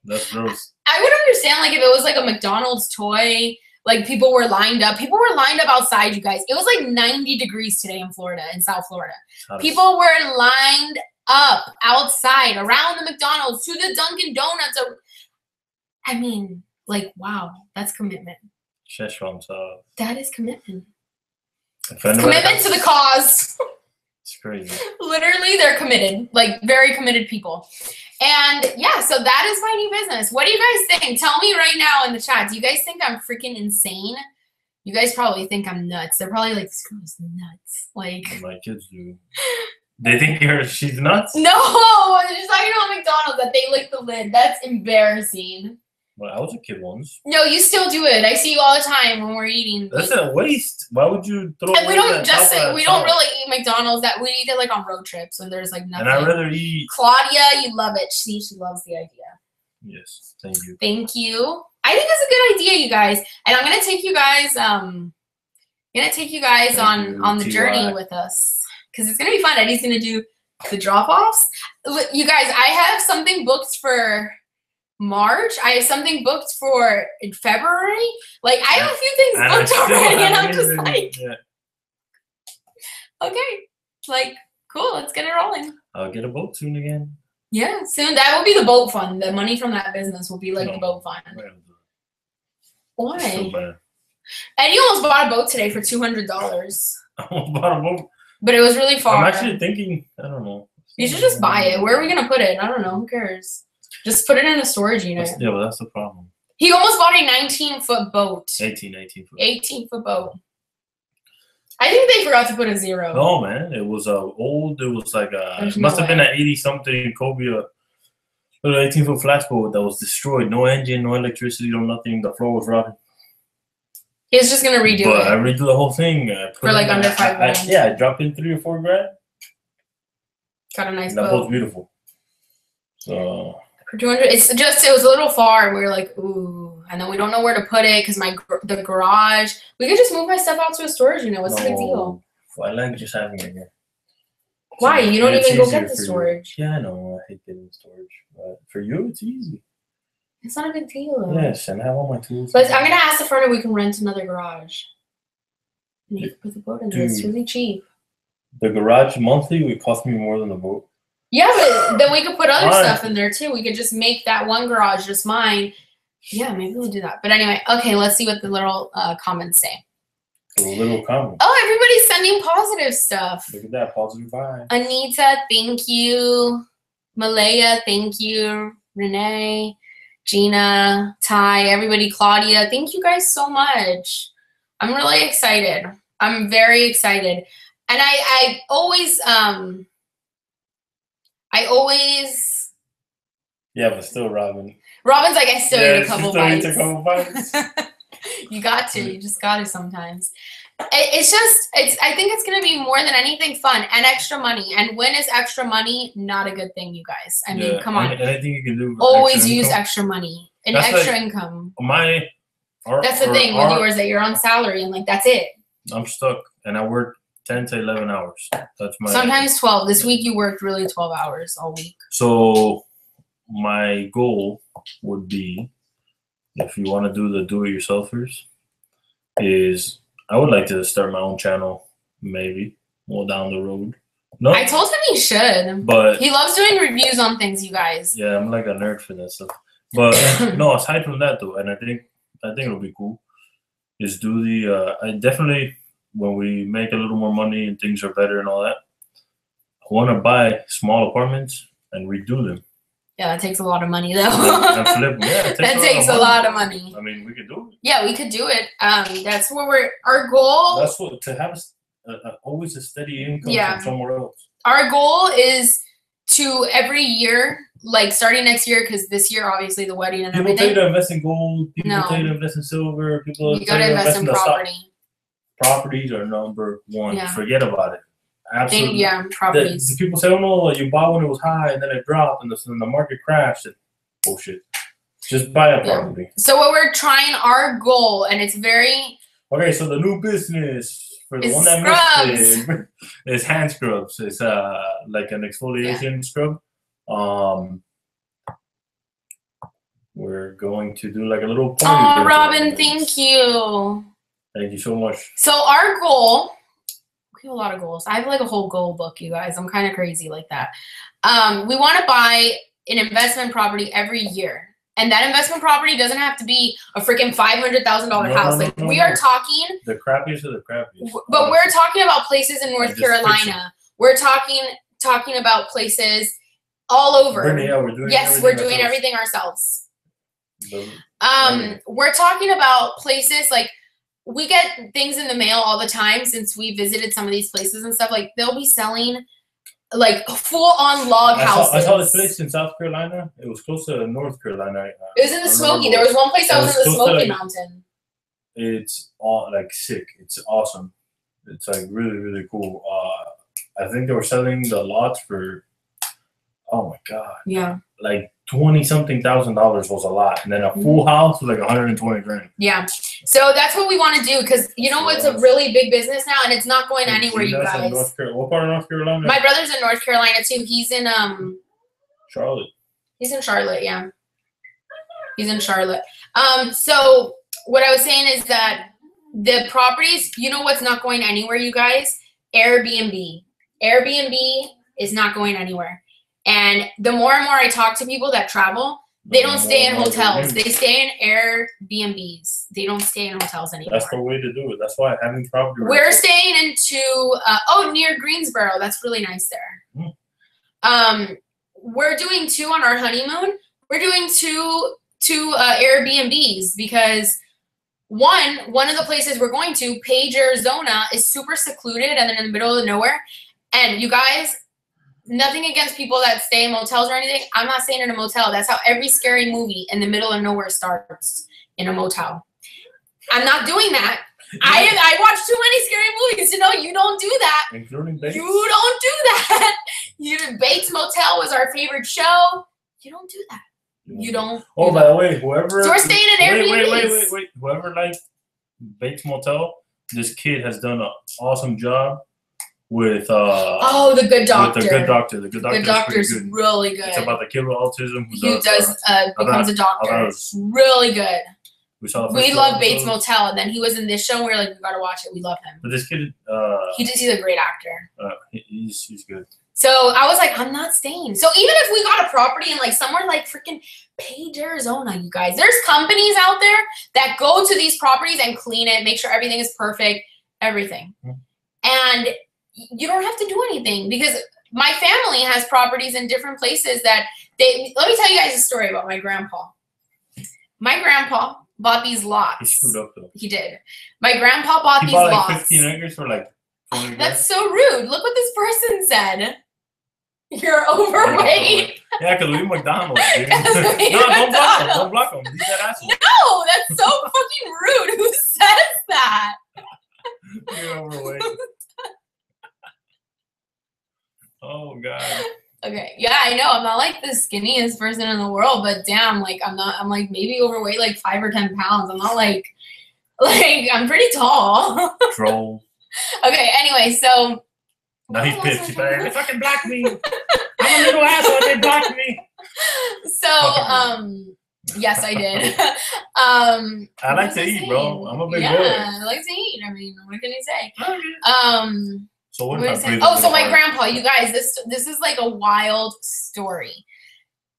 that's gross. I would understand like if it was like a McDonald's toy. Like, people were lined up. People were lined up outside, you guys. It was like 90 degrees today in Florida, in South Florida. People were lined up outside around the McDonald's to the Dunkin' Donuts. I mean, like, wow, that's commitment. That is commitment. Commitment to the cause. It's crazy. Literally, they're committed. Like, very committed people. And yeah, so that is my new business. What do you guys think? Tell me right now in the chat. Do you guys think I'm freaking insane? You guys probably think I'm nuts. They're probably like, this girl's nuts. Like, my kids do. They think she's nuts? No, they're just talking about McDonald's that they lick the lid. That's embarrassing. Well, I was a kid once. No, you still do it. I see you all the time when we're eating. That's a waste. Why would you throw? And we don't really eat McDonald's. That we eat it like on road trips when there's like nothing. And I'd rather eat. Claudia, you love it. She loves the idea. Yes, thank you. Thank you. I think that's a good idea, you guys. And I'm gonna take you guys. On the journey with us because it's gonna be fun. Eddie's gonna do the drop-offs. You guys, I have something booked for March. I have something booked for in February. Like, I have a few things booked already, and I'm just like, okay, like, cool, let's get it rolling. I'll get a boat soon again. Yeah, soon. That will be the boat fund. The money from that business will be like the boat fund. Why? So Eddie almost bought a boat today for $200. I almost bought a boat. But it was really far. I'm actually thinking, I don't know. You should just buy it. Where are we going to put it? I don't know. Who cares? Just put it in a storage unit. Yeah, well, that's the problem. He almost bought a 19-foot boat. 18-foot. 18-foot boat. I think they forgot to put a 0. No, man. It was old. It was like it must have been an 80-something Cobia, little 18-foot flatboat that was destroyed. No engine, no electricity, no nothing. The floor was rotted. He was just gonna redo it. But I redo the whole thing for like under $5,000. Yeah, I dropped in $3 or $4 grand. Got a nice boat. That boat's beautiful. So for 200, it was a little far, and we were like, ooh, and then we don't know where to put it because the garage. We could just move my stuff out to a storage unit. What's the big deal? I like just having it here. Why? You don't even go get the storage. Yeah, I know. I hate getting storage, but for you, it's easy. It's not a big deal. Yes, and I have all my tools. But I'm gonna ask the firm if we can rent another garage. And you can put the boat in there. It's really cheap. The garage monthly would cost me more than the boat. Yeah, but then we could put other stuff in there too. We could just make that one garage just mine. Yeah, maybe we'll do that. But anyway, okay, let's see what the little comments say. A little comment. Oh, everybody's sending positive stuff. Look at that, positive vibe. Anita, thank you. Malaya, thank you. Renee, Gina, Ty, everybody, Claudia, thank you guys so much. I'm really excited. I'm very excited. And I always Yeah, but still, Robin's like, I still eat a couple bites. A couple bites. You got to. You just got to sometimes. I think it's going to be more than anything fun and extra money. And when is extra money not a good thing, you guys? I mean, come on. Anything you can do. Always use extra money and extra income. That's the thing with yours, that you're on salary and like that's it. I'm stuck and I work 10 to 11 hours. That's my. Sometimes 12. This week you worked really 12 hours all week. So my goal would be, if you want to do the do-it-yourselfers, is I would like to start my own channel, maybe more down the road. No, I told him he should, but he loves doing reviews on things, you guys. Yeah, I'm like a nerd for that stuff. But no, aside from that though, and I think it'll be cool, is do the I definitely, when we make a little more money and things are better and all that, I want to buy small apartments and redo them. Yeah, that takes a lot of money, though. And flip. Yeah, that takes a lot of money. I mean, we could do it. Yeah, we could do it. That's where our goal. That's what, to have always a steady income from somewhere else. Our goal is to every year, like starting next year, because this year, obviously, the wedding and everything. People tell you to invest in gold. People tell you to invest in silver. People you gotta invest in property. Properties are number one. Yeah. Forget about it. Absolutely. Properties. The people say, "Oh no, you bought when it was high, and then it dropped, and the market crashed." Bullshit. Just buy a property. So what we're trying, our goal, and it's very okay. So the new business for the one that missed it is hand scrubs. It's like an exfoliation scrub. We're going to do like a little. Oh, Robin, thank you. Thank you so much. So our goal. We have a lot of goals. I have like a whole goal book, you guys. I'm kind of crazy like that. We want to buy an investment property every year. And that investment property doesn't have to be a freaking $500,000 house. We are talking. The crappiest of the crappiest. But we're talking about places in North Carolina. We're talking about places all over. Brittany, yeah, we're doing everything ourselves. We're talking about places like, we get things in the mail all the time since we visited some of these places and stuff. Like, they'll be selling like full-on log houses. I saw this place in South Carolina. It was close to North Carolina. It was in the Smoky. There was one place that was in the Smoky Mountain. It's all like sick. It's awesome. It's like really, really cool. I think they were selling the lots for, oh my God. Yeah. Like $20-something thousand was a lot. And then a full house was like $120,000. Yeah. So that's what we want to do, because you know what's a really big business now, and it's not going anywhere, you guys. What part of North Carolina? My brother's in North Carolina too. He's in Charlotte. He's in Charlotte, yeah. He's in Charlotte. So what I was saying is that the properties, you know what's not going anywhere, you guys? Airbnb. Airbnb is not going anywhere. And the more and more I talk to people that travel, they don't stay in hotels. They stay in Airbnbs. They don't stay in hotels anymore. That's the way to do it. That's why having property. We're staying into near Greensboro. That's really nice there. We're doing 2 on our honeymoon. We're doing two Airbnbs because one of the places we're going to, Page, Arizona, is super secluded and then in the middle of nowhere. And you guys, nothing against people that stay in motels or anything. I'm not staying in a motel. That's how every scary movie in the middle of nowhere starts, in a motel. I'm not doing that. I watch too many scary movies to know you don't do that. Including Bates. You don't do that. Bates Motel was our favorite show. You don't do that. You don't. Oh, by the way, whoever. So we're staying in Airbnb. Wait. Whoever liked Bates Motel, this kid has done an awesome job with the Good Doctor. With the Good Doctor. The Good Doctor's really good. It's about the kid with autism who becomes a doctor. It's really good. We love Bates Motel, and then he was in this show. And we were like, we gotta watch it. We love him. But this kid, he's a great actor. He's good. So I was like, I'm not staying. So even if we got a property in like somewhere like freaking Page, Arizona, you guys, there's companies out there that go to these properties and clean it, make sure everything is perfect, everything. And you don't have to do anything, because my family has properties in different places that let me tell you guys a story about my grandpa. My grandpa bought these lots. He screwed up though. He did. My grandpa bought these lots. Like 15 acres for like That's so rude. Look what this person said. You're overweight. Yeah, because we McDonald's, dude. No, don't block them. Leave that asshole. No, that's so fucking rude. Who says that? You're overweight. Oh, God. Okay, yeah, I know. I'm not like the skinniest person in the world, but damn, like I'm like maybe overweight like 5 or 10 pounds. I'm not like I'm pretty tall. Troll. Okay, anyway, so now he's pissed. He's like, they fucking blocked me. I'm a little asshole. They blocked me. So, yes, I did. I like to eat, bro. I'm a big boy. Yeah, I like to eat. I mean, what can you say? So what so my grandpa, you guys, this is like a wild story.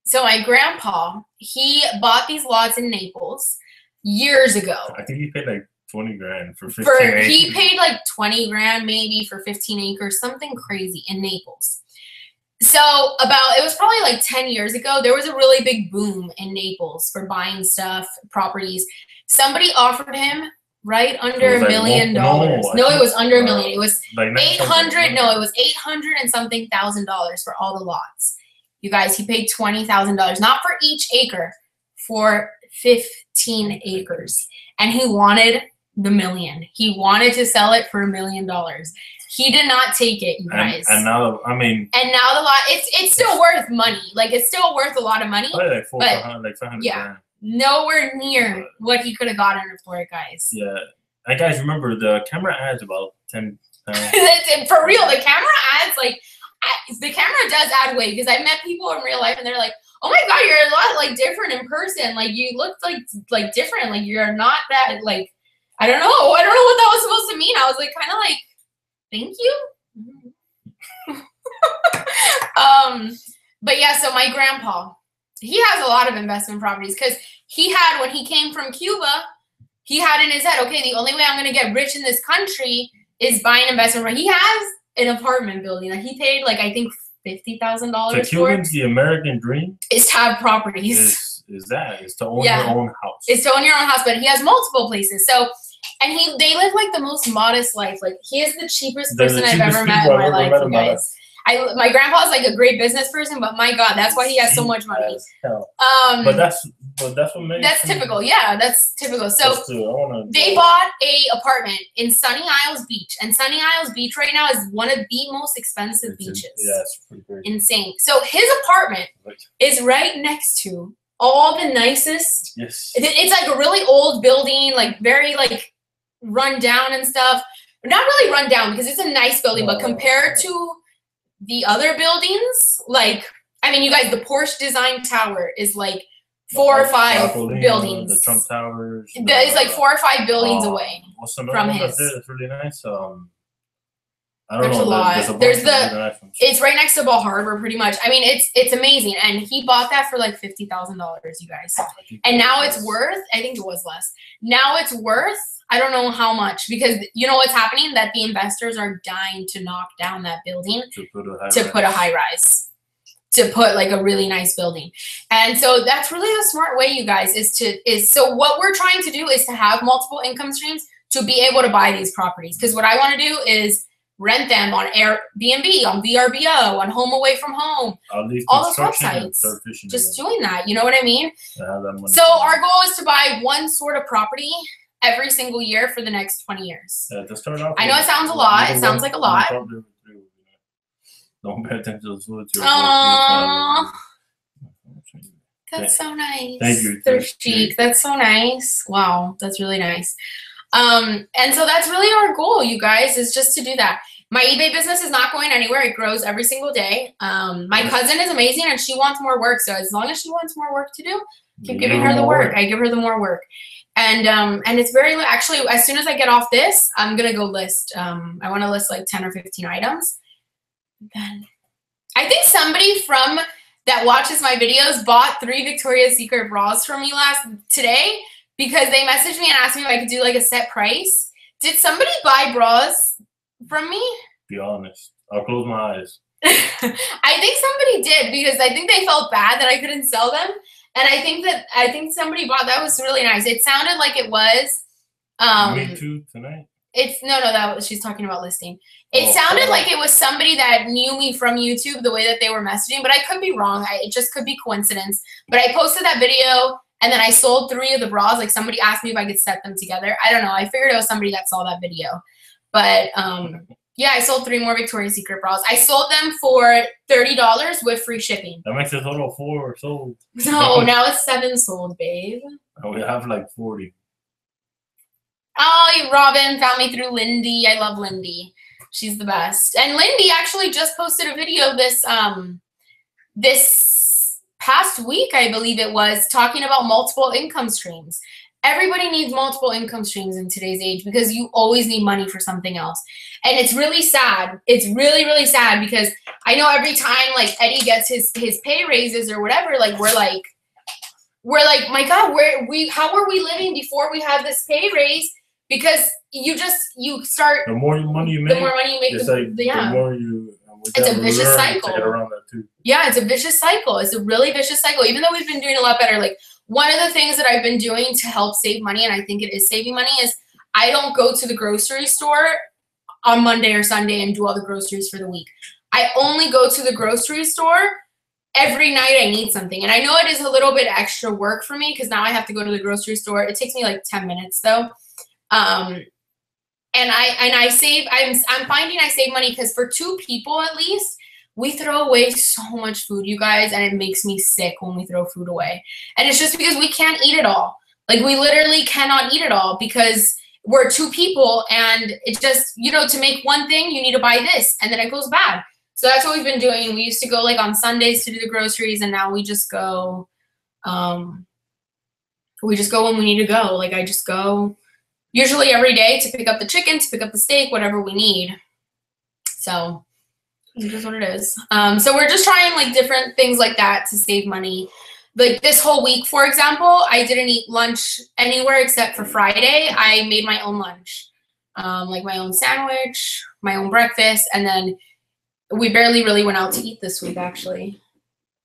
So my grandpa, he bought these lots in Naples years ago. I think he paid like 20 grand for 15 acres. He paid like 20 grand maybe for 15 acres, something crazy in Naples. So it was probably like 10 years ago, there was a really big boom in Naples for buying stuff, properties. Somebody offered him right under $1 million. No, it was under $1 million. It was like 800. No, it was 800 and something thousand dollars for all the lots. You guys, he paid $20,000, not for each acre, for 15 acres. And he wanted the $1 million. He wanted to sell it for $1 million. He did not take it, you guys. And now, I mean. And now the lot, it's still worth money. Like, it's still worth a lot of money. Probably like 400, 500 yeah, grand. Nowhere near what he could have gotten for it, guys. Yeah. And guys, remember, the camera adds about 10 pounds. For real, the camera adds, like, the camera does add weight. Because I met people in real life, and they're like, oh my God, you're a lot, like, different in person. Like, you look, like different. Like, you're not that, like, I don't know what that was supposed to mean. I was, like, kind of like, thank you. But yeah, so my grandpa, he has a lot of investment properties because he had, when he came from Cuba, he had in his head, okay, the only way I'm going to get rich in this country is buying investment property. He has an apartment building that he paid, like, I think $50,000 for. Cubans, the American dream is to have properties. Is to own your own house. It's to own your own house, but he has multiple places. So, and they live like the most modest life. Like, he is the cheapest person I've ever met in my life, you guys. My grandpa's like a great business person, but my God, that's why he has so much money. But that's what makes. That's typical. Yeah, that's typical. So they bought a apartment in Sunny Isles Beach, and Sunny Isles Beach right now is one of the most expensive beaches. Yeah, it's pretty crazy. Insane. So his apartment is right next to all the nicest. Yes. It's like a really old building, like very like run down and stuff. Not really run down because it's a nice building, but compared to the other buildings, like, I mean, you guys, the Porsche Design Tower is like 4 or 5 buildings. The Trump Towers. It's like 4 or 5 buildings away from his. It's really nice. I don't There's know. A lot. There's it's right next to Ball Harbor, pretty much. I mean, it's amazing, and he bought that for like $50,000, you guys. And now it's worth. I think it was less. Now it's worth. I don't know how much, because you know what's happening, that the investors are dying to knock down that building to put a high rise, to put like a really nice building. And so that's really a smart way, you guys, so what we're trying to do is to have multiple income streams to be able to buy these properties. Because what I want to do is rent them on Airbnb, on VRBO, on Home Away from Home, all those websites. Just doing that, you know what I mean? So our goal is to buy one sort of property every single year for the next 20 years. To start off, I know it sounds a lot. It sounds like a lot. Don't pay attention to the Aww. That's so nice. Thank you. They're chic. That's so nice. Wow, that's really nice. And so that's really our goal, you guys, is just to do that. My eBay business is not going anywhere. It grows every single day. My cousin is amazing, and she wants more work. So as long as she wants more work to do, keep giving her the work. I give her the more work. And it's very, actually, as soon as I get off this, I'm going to go list. I want to list like 10 or 15 items. Then I think somebody from that watches my videos bought 3 Victoria's Secret bras from me today, because they messaged me and asked me if I could do like a set price. Did somebody buy bras from me? Be honest. I'll close my eyes. I think somebody did, because I think they felt bad that I couldn't sell them. And I think somebody bought. That was really nice. It sounded like it was. Me too tonight. she's talking about listing. It sounded like it was somebody that knew me from YouTube, the way that they were messaging, but I could be wrong. It just could be coincidence. But I posted that video, and then I sold 3 of the bras. Like, somebody asked me if I could set them together. I don't know. I figured it was somebody that saw that video. But yeah, I sold 3 more Victoria's Secret bras. I sold them for $30 with free shipping. That makes a total of 4 sold. No, now it's 7 sold, babe. We have like 40. Oh, Robin found me through Lindy. I love Lindy. She's the best. And Lindy actually just posted a video this past week, I believe it was, talking about multiple income streams. Everybody needs multiple income streams in today's age because you always need money for something else. And it's really sad. It's really, really sad because I know every time like Eddie gets his pay raises or whatever, like we're like, my God, how were we living before we had this pay raise? Because you start, the more money you make, it's the more you. It's a vicious cycle. To get around that too. Yeah, it's a vicious cycle. It's a really vicious cycle. Even though we've been doing a lot better, like one of the things that I've been doing to help save money, and I think it is saving money, is I don't go to the grocery store on Monday or Sunday and do all the groceries for the week. I only go to the grocery store every night I need something. And I know it is a little bit extra work for me because now I have to go to the grocery store. It takes me like 10 minutes though. And I save, I'm finding I save money because for 2 people at least, we throw away so much food, you guys, and it makes me sick when we throw food away. And it's just because we can't eat it all. Like, we literally cannot eat it all because we're 2 people, and it's just, you know, to make one thing, you need to buy this, and then it goes bad. So that's what we've been doing. We used to go, like, on Sundays to do the groceries, and now we just go when we need to go. Like, I just go usually every day to pick up the chicken, to pick up the steak, whatever we need. So it's just what it is. So we're just trying like different things like that to save money. Like this whole week, for example, I didn't eat lunch anywhere except for Friday. I made my own lunch, like my own sandwich, my own breakfast, and then we barely really went out to eat this week actually.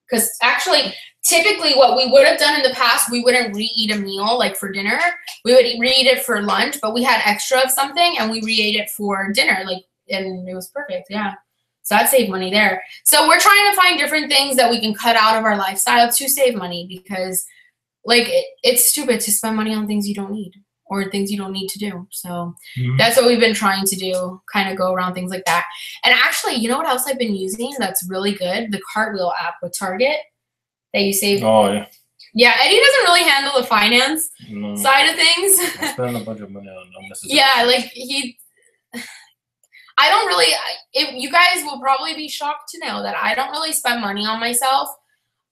Because actually, typically what we would have done in the past, we wouldn't re-eat a meal like for dinner. We would re-eat it for lunch, but we had extra of something and we re-ate it for dinner, like, and it was perfect, yeah. So that saved money there. So we're trying to find different things that we can cut out of our lifestyle to save money because, like, it's stupid to spend money on things you don't need or things you don't need to do. So that's what we've been trying to do, kind of go around things like that. And actually, you know what else I've been using that's really good? The Cartwheel app with Target that you save. Oh, yeah. Yeah, Eddie doesn't really handle the finance side of things. I spend a bunch of money on unnecessary. Yeah, like I don't really, you guys will probably be shocked to know that I don't really spend money on myself.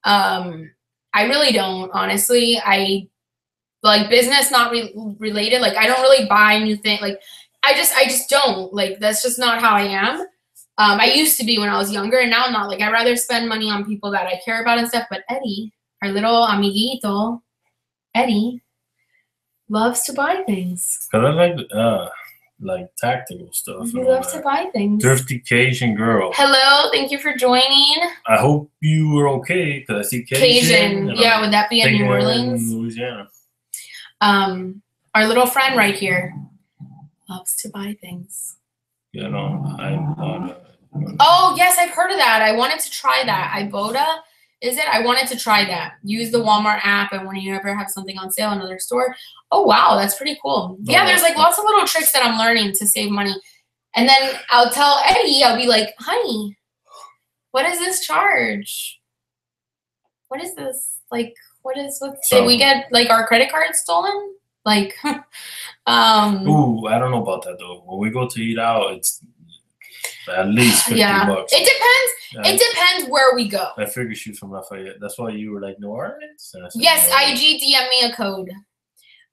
I really don't, honestly. I like business not related. Like I don't really buy new things. Like I just don't. Like that's just not how I am. I used to be when I was younger, and now I'm not. Like I rather spend money on people that I care about and stuff. But Eddie, our little amiguito, Eddie, loves to buy things. Cause I like tactical stuff. He loves to buy things. Thrifty Cajun girl. Hello, thank you for joining. I hope you were okay because I see Cajun. Yeah, would that be in New Orleans? Louisiana. Our little friend right here loves to buy things. You know, oh yes, I've heard of that. I wanted to try that. Ibotta, is it? I wanted to try that. Use the Walmart app, and when you ever have something on sale in another store. Oh wow, that's pretty cool. Yeah, there's like lots of little tricks that I'm learning to save money. And then I'll tell Eddie, I'll be like, honey, what is this charge? What is this? Like, did we get like our credit card stolen? Like, ooh, I don't know about that though. When we go to eat out, it's at least $50. It depends. It depends where we go. I figured she's from Lafayette. That's why you were like New Orleans. Yes, IG DM me a code.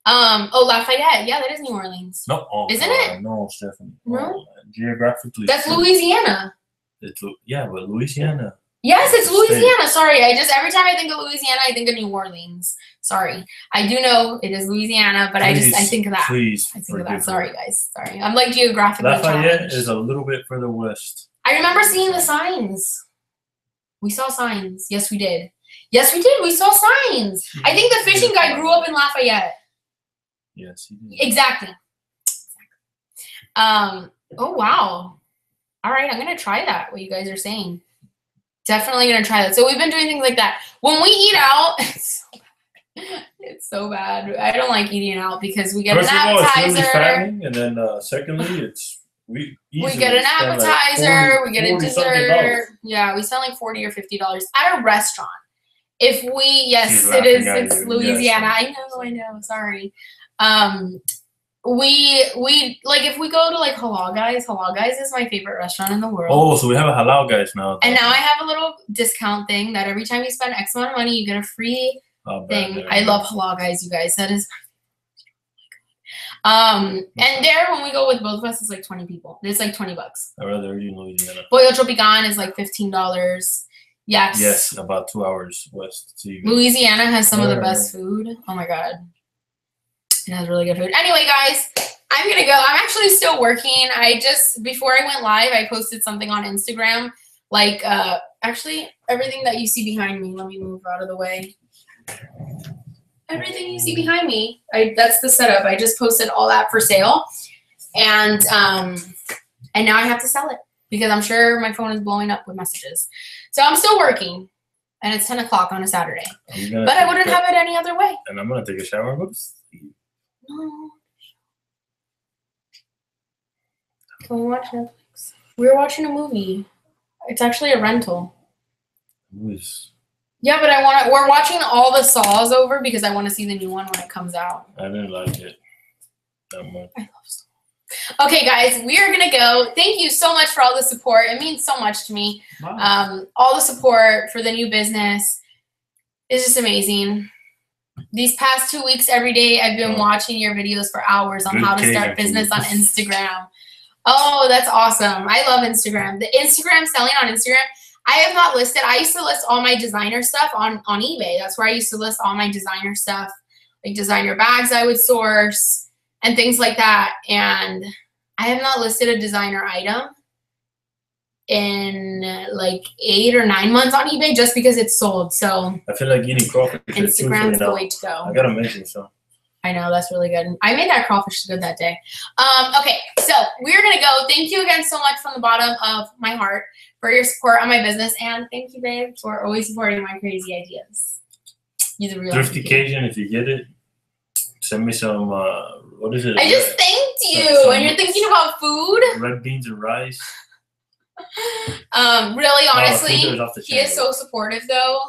Oh, Lafayette. Yeah, that is New Orleans. No, isn't it? No, Stephanie. No, geographically. that's Louisiana. But Louisiana. Yes, it's Louisiana. Sorry, every time I think of Louisiana, I think of New Orleans. Sorry, I do know it is Louisiana, but I think of that. Please, I think of that. Sorry, guys. Sorry, I'm like geographically Lafayette challenged. is a little bit further west. I remember seeing the signs. We saw signs. Yes, we did. Yes, we did. We saw signs. I think the fishing guy grew up in Lafayette. Yes, he did. Exactly. Oh, wow. All right, I'm going to try that, what you guys are saying. Definitely going to try that. So we've been doing things like that. When we eat out, it's so bad. I don't like eating out because we get an appetizer. It's really fattening, and then secondly, we get an appetizer, we get a dessert. Yeah, we spend like $40 or $50 at a restaurant. If we, yes, it is. It's Louisiana. Yes. I know. Sorry. We like if we go to like Halal Guys is my favorite restaurant in the world. Oh, so we have a Halal Guys now. And now I have a little discount thing that every time you spend X amount of money, you get a free thing. I love Halal Guys, you guys. That is and there when we go with both of us, it's like 20 people. It's like $20. I'd rather eat in Louisiana. Pollo Tropican is like $15. Yes. Yes, about 2 hours west. Louisiana has some of the best food. Oh my god. It has really good food. Anyway, guys, I'm going to go. I'm actually still working. Before I went live, I posted something on Instagram. Like, actually, everything that you see behind me. Let me move out of the way. Everything you see behind me. That's the setup. I just posted all that for sale. And now I have to sell it because I'm sure my phone is blowing up with messages. So I'm still working. And it's 10 o'clock on a Saturday. But I wouldn't have it any other way. And I'm going to take a shower and go to sleep. No. Can we watch Netflix? We're watching a movie. It's actually a rental. Yeah, but we're watching all the Saws over because I want to see the new one when it comes out. I didn't like it that much. I love Saw. Okay, guys, we are going to go. Thank you so much for all the support. It means so much to me. Wow. All the support for the new business is just amazing. These past 2 weeks, every day, I've been watching your videos for hours on how to start business on Instagram. Oh, that's awesome. I love Instagram. The Instagram selling on Instagram, I have not listed. I used to list all my designer stuff on eBay. That's where I used to list all my designer stuff, like designer bags I would source and things like that. And I have not listed a designer item in like 8 or 9 months on eBay just because it's sold. So I feel like eating crawfish. Instagram's the way to go. I gotta mention so. I know, that's really good. I made that crawfish good that day. Okay, so we're gonna go. Thank you again so much from the bottom of my heart for your support on my business, and thank you, babe, for always supporting my crazy ideas. You're the real Thrifty Cajun, if you get it, send me some. What is it? I just thanked you, and you're thinking about food. Red beans and rice. Really, honestly, he is so supportive, though.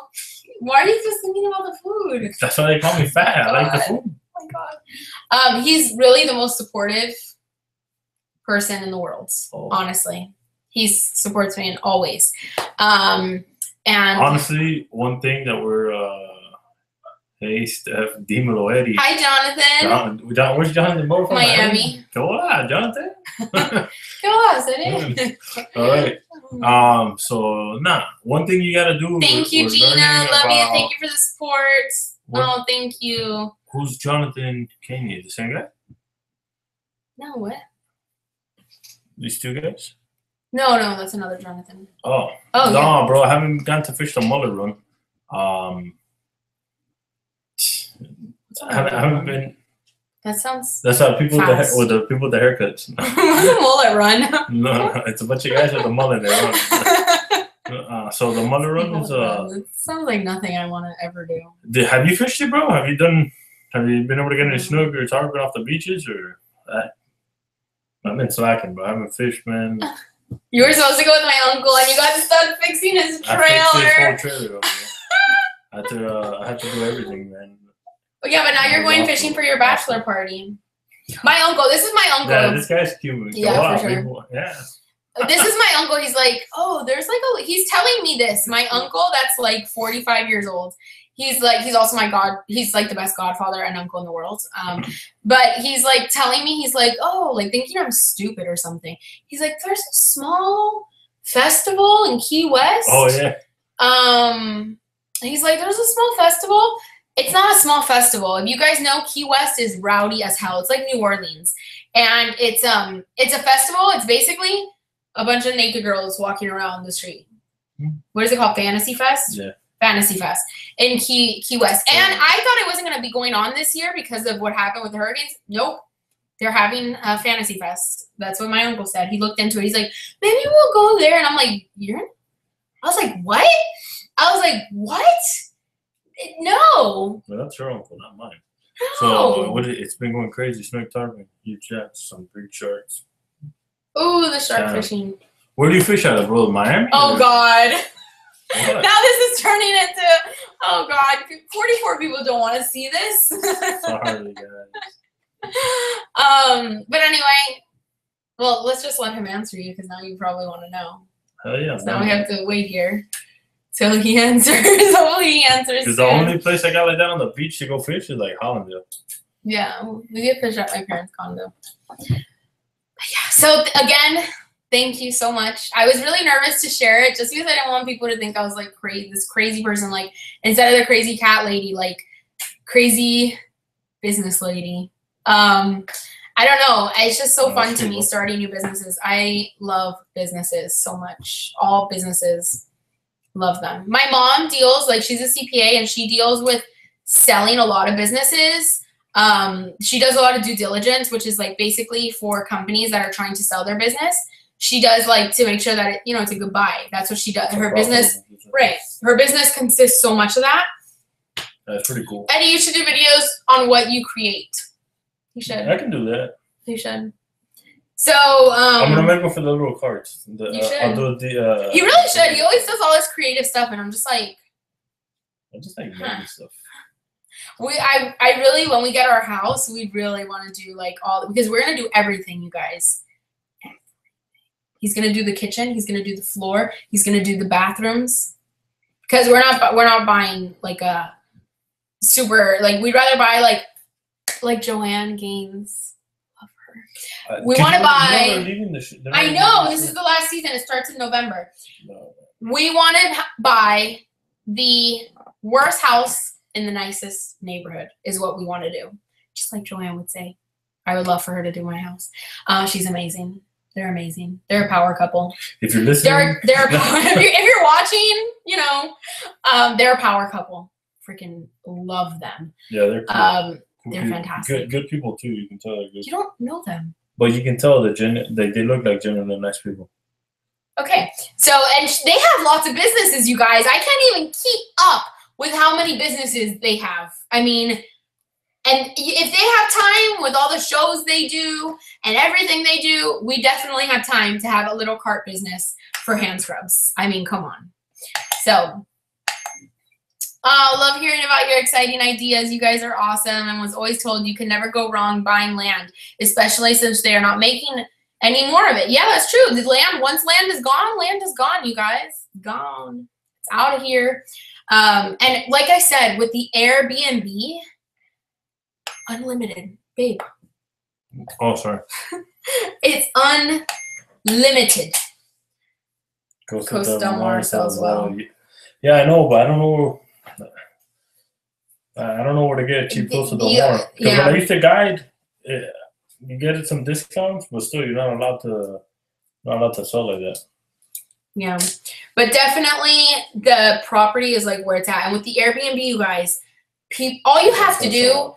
Why are you just thinking about the food? That's why they call me fat. I like the food. Oh my god. He's really the most supportive person in the world. Honestly, he supports me in all ways. And honestly, one thing that we're hey, Steph, dímelo, Eddie. Hi, Jonathan. Where's Jonathan? Miami. Go on, Jonathan. Go on, Eddie. All right. So one thing you gotta do. Thank you, Gina. Love you. Thank you for the support. Oh, thank you. Who's Jonathan Kanye? The same guy? No, what? These two guys? No, that's another Jonathan. Oh. No, yeah. Bro, I haven't gone to fish the mullet run. I haven't been. That sounds. That's how people with the people with the haircuts. Mullet run. No, it's a bunch of guys with a mullet there. So the mullet run is It sounds like nothing I want to ever do. Have you fished it, bro? Have you been able to get any snook or tarpon off the beaches or that? I've been slacking, but I haven't fished, man. You were supposed to go with my uncle, and you got to start fixing his trailer. I fixed his whole trailer over. I had to do everything, man. Yeah, but now you're going fishing for your bachelor party. My uncle. This is my uncle. Yeah, this guy's cute. Yeah, for sure. People. Yeah. This is my uncle. He's like, there's like he's telling me this. My uncle that's like 45 years old. He's also my he's like the best godfather and uncle in the world. But he's like telling me, he's like, thinking I'm stupid or something. He's like, there's a small festival in Key West. Oh yeah. He's like, there's a small festival. It's not a small festival. If you guys know, Key West is rowdy as hell. It's like New Orleans. And it's a festival. It's basically a bunch of naked girls walking around the street. What is it called? Fantasy Fest? Yeah. Fantasy Fest in Key West. And I thought it wasn't going to be going on this year because of what happened with the hurricanes. Nope. they're having a fantasy fest. That's what my uncle said. He looked into it. He's like, maybe we'll go there. And I'm like, I was like, what? I was like, what? No. Well, that's your uncle, not mine. No. So it's been going crazy. Snake tarpon, huge jets, some big sharks. Ooh, the shark fishing. Where do you fish out of, bro? Miami? Oh, God. What? Now this is turning into, oh, God. 44 people don't want to see this. Sorry, guys. But anyway, well, let's just let him answer you because now you probably want to know. Hell yeah. So now we have to wait here till he answers. Hopefully he answers. Because the only place I got like that on the beach to go fish is like Hollandale. Yeah, we get fish at my parents' condo. But yeah. So again, thank you so much. I was really nervous to share it just because I didn't want people to think I was like this crazy person. Like instead of the crazy cat lady, like crazy business lady. I don't know. It's just so fun to me starting new businesses. I love businesses so much. All businesses, love them. My mom deals, like she's a CPA and she deals with selling a lot of businesses. She does a lot of due diligence, which is like basically for companies that are trying to sell their business. She does like to make sure that it's a good buy. That's what she does. Her business, right? Her business consists so much of that. That's pretty cool. Eddie, you should do videos on what you create. You should. I can do that. You should. So I'm gonna make one for the little cards. You should. I'll do the. He really should. He always does all this creative stuff, and I'm just like. I just like making stuff. I really, when we get our house, we really want to do like because we're gonna do everything, you guys. He's gonna do the kitchen. He's gonna do the floor. He's gonna do the bathrooms. Because we're not buying like a super we'd rather buy like Joanne Gaines. Love her. We want to buy. I know this is the last season. It starts in November. No. We want to buy the worst house in the nicest neighborhood. Is what we want to do. Just like Joanne would say. I would love for her to do my house. She's amazing. They're amazing. They're a power couple. If you're listening, if you're watching, they're a power couple. Freaking love them. Yeah, they're cool. They're fantastic. Good people too. You can tell they're good. You don't know them, but you can tell that they look like genuinely nice people. Okay. So and they have lots of businesses, you guys. I can't even keep up with how many businesses they have. I mean. And if they have time with all the shows they do and everything they do, we definitely have time to have a little cart business for hand scrubs. I mean, come on. So, love hearing about your exciting ideas. You guys are awesome. And was always told you can never go wrong buying land, especially since they are not making any more of it. Yeah, that's true. The land, once land is gone, you guys. Gone. It's out of here. And like I said, with the Airbnb, unlimited, babe. Oh, sorry. It's unlimited. Costa Del Mar sells well. Yeah, I know, but I don't know. I don't know where to get cheap Costa Del Mar. Because when I used to guide, you get some discounts, but still, you're not allowed to sell like that. Yeah, but definitely the property is like where it's at, and with the Airbnb, you guys, all you have to do.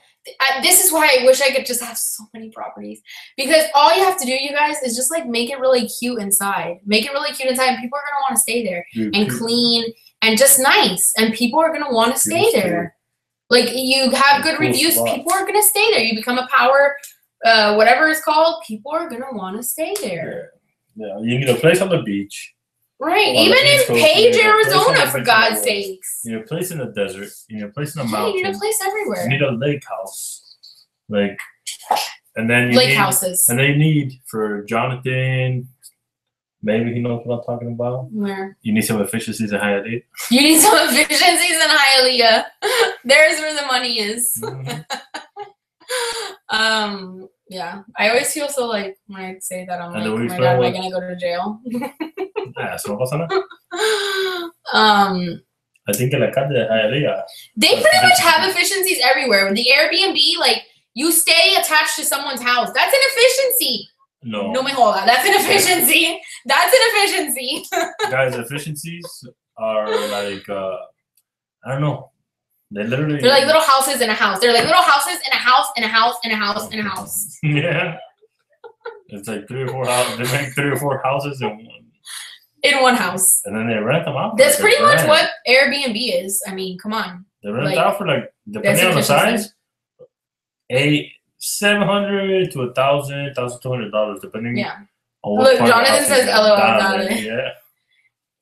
This is why I wish I could just have so many properties, because all you have to do, you guys, is just like make it really cute inside. Make it really cute inside, and people are gonna want to stay there and clean and just nice, and people are gonna want to stay there. Like you have good reviews, people are gonna stay there. You become a power, whatever it's called. People are gonna want to stay there. Yeah, you need a place on the beach. Right, even in Page, Arizona, for God's sakes. You need a place in the desert. You need a place in the mountains. You need a place everywhere. You need a lake house. And then houses. And they need, for Jonathan, maybe he knows what I'm talking about. Where? You need some efficiencies in Hialeah. You need some efficiencies in Hialeah. There's where the money is. Mm-hmm. Yeah, I always feel so when I say that, I'm like, oh my God, am I gonna go to jail? Eso no pasa nada. I think in la calle de Hialeah. They pretty much have efficiencies everywhere. With the Airbnb, you stay attached to someone's house. That's an efficiency. No. No me joda. That's an efficiency. That's an efficiency. Guys, efficiencies are I don't know. They literally. They're like little houses in a house. They're like little houses in a house in a house in a house in a house. Yeah. It's like 3 or 4 houses. They make 3 or 4 houses in one house. And then they rent them out. That's pretty much what Airbnb is. I mean, come on. They rent out for like, depending on the size, $700 to $1,000, $1,200, depending on what. Look, Jonathan says LOL about it. Yeah.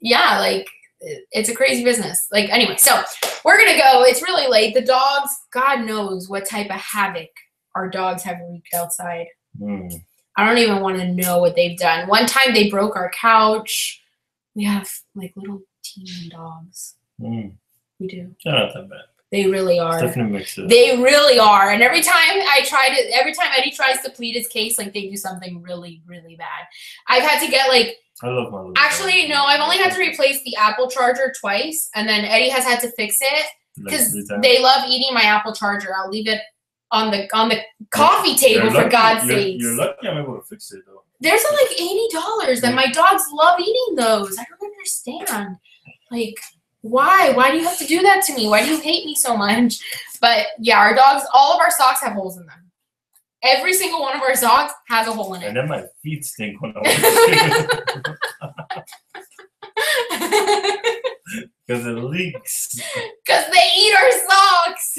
Yeah, like it's a crazy business. Like anyway, so we're gonna go. It's really late. The dogs, God knows what type of havoc our dogs have wreaked outside. I don't even want to know what they've done. One time they broke our couch. We have like little teeny dogs. We do. They're not that bad. They really are. It's definitely mixed up. They really are. And every time Eddie tries to plead his case, like they do something really, really bad. I've had to get like. I love my little Actually, dog. no. I've only had to replace the Apple charger twice, and then Eddie has had to fix it because they love eating my Apple charger. I'll leave it on the coffee table for God's sake. You're lucky I'm able to fix it though. There's like $80, and my dogs love eating those. I don't understand. Like, why? Why do you have to do that to me? Why do you hate me so much? But yeah, our dogs, all of our socks have holes in them. Every single one of our socks has a hole in it. And then my feet stink when I wash because it leaks. Because they eat our socks.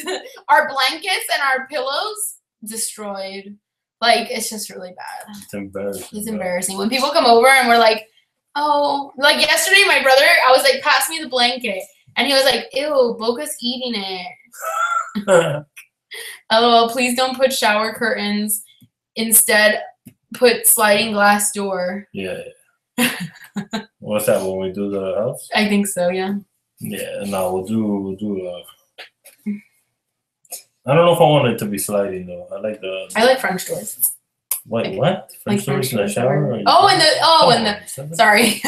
Our blankets and our pillows destroyed. Like, it's just really bad. It's embarrassing. It's embarrassing. When people come over and we're like, oh, like yesterday, my brother, I was like, pass me the blanket. And he was like, ew, Boca's eating it. LOL, please don't put shower curtains. Instead, put sliding glass door. Yeah. What's that, when we do the house? I think so, yeah. Yeah, no, we'll do I don't know if I want it to be sliding though. I like French doors. Wait, like, what? French doors in the shower? Sorry.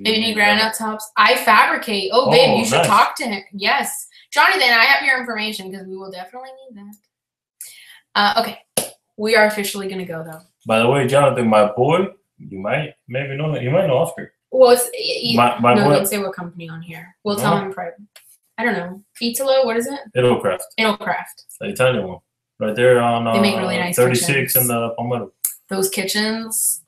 Baby need granite tops. I fabricate. Oh, babe, you should talk to him. Yes. Jonathan, I have your information because we will definitely need that. Okay. We are officially going to go though. By the way, Jonathan, my boy, you might know Oscar. Well, it's my boy. Don't say what company on here. We'll tell him in private. I don't know. Italo, what is it? Itocraft. The Italian one. Right there on they make really nice 36 kitchens. and the Palmetto. Those kitchens,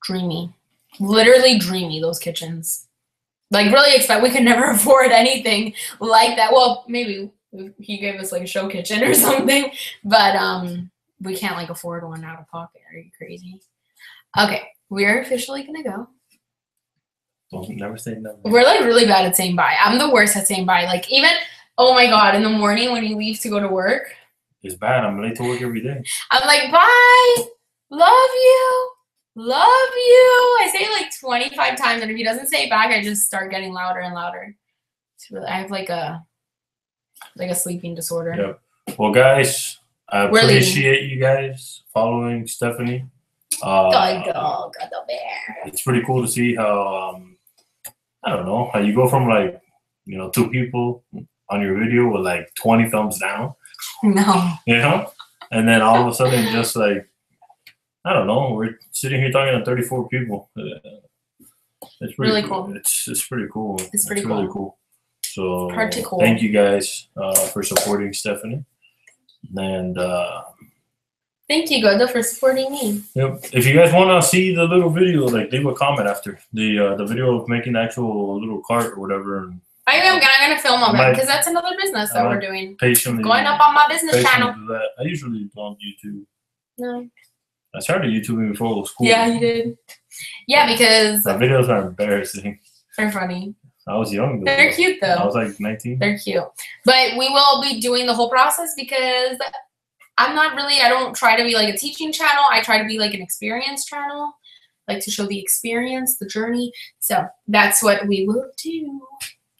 dreamy. Literally dreamy, those kitchens. Like, really we could never afford anything like that. Well, maybe he gave us like a show kitchen or something, but we can't like afford one out of pocket. Are you crazy? Okay, we're officially gonna go. Don't never say no. We're like really bad at saying bye. I'm the worst at saying bye. Like, even, oh my God, in the morning when you leave to go to work. It's bad. I'm late to work every day. I'm like, bye. Love you. Love you. I say it like 25 times, and if he doesn't say it back, I just start getting louder and louder. It's really, I have like a sleeping disorder. Yep. Well, guys, I appreciate you guys following Stephanie. Dog, the bear. It's pretty cool to see how I don't know, how you go from like, 2 people on your video with like 20 thumbs down. No. And then all of a sudden, just like, I don't know, we're sitting here talking to 34 people. It's pretty really cool. It's pretty cool. It's pretty cool. Really cool. So cool. Thank you guys for supporting Stephanie. And thank you, Godo, for supporting me. Yep. If you guys want to see the little video, like, leave a comment after the video of making the actual little cart or whatever. I'm gonna film on that because that's another business that we're doing. Patiently going up on my business channel. I usually do on YouTube. No. I started YouTubing before it was cool. Yeah, you did. Yeah, because my videos are embarrassing. They're funny. I was young though. They're cute though. I was like 19. They're cute. But we will be doing the whole process because I don't try to be like a teaching channel. I try to be like an experience channel. Like to show the experience, the journey. So that's what we will do.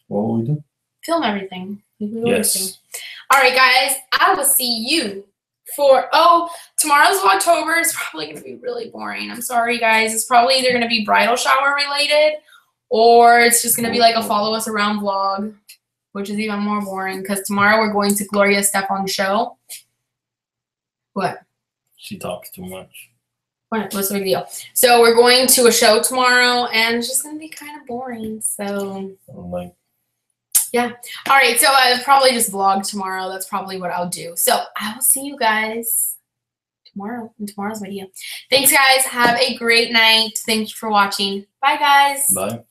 What will we do? Film everything. Yes. All right, guys. I will see you for, tomorrow's Vlogtober is probably going to be really boring. I'm sorry, guys. It's probably either going to be bridal shower related or it's just going to be like a follow us around vlog, which is even more boring because tomorrow we're going to Gloria Stefan's show. What? She talks too much. What's the big deal? So we're going to a show tomorrow and it's just going to be kind of boring. So I'm like, Yeah. All right. So I'll probably just vlog tomorrow. That's probably what I'll do. So I will see you guys tomorrow in tomorrow's video. Thanks, guys. Have a great night. Thank you for watching. Bye, guys. Bye.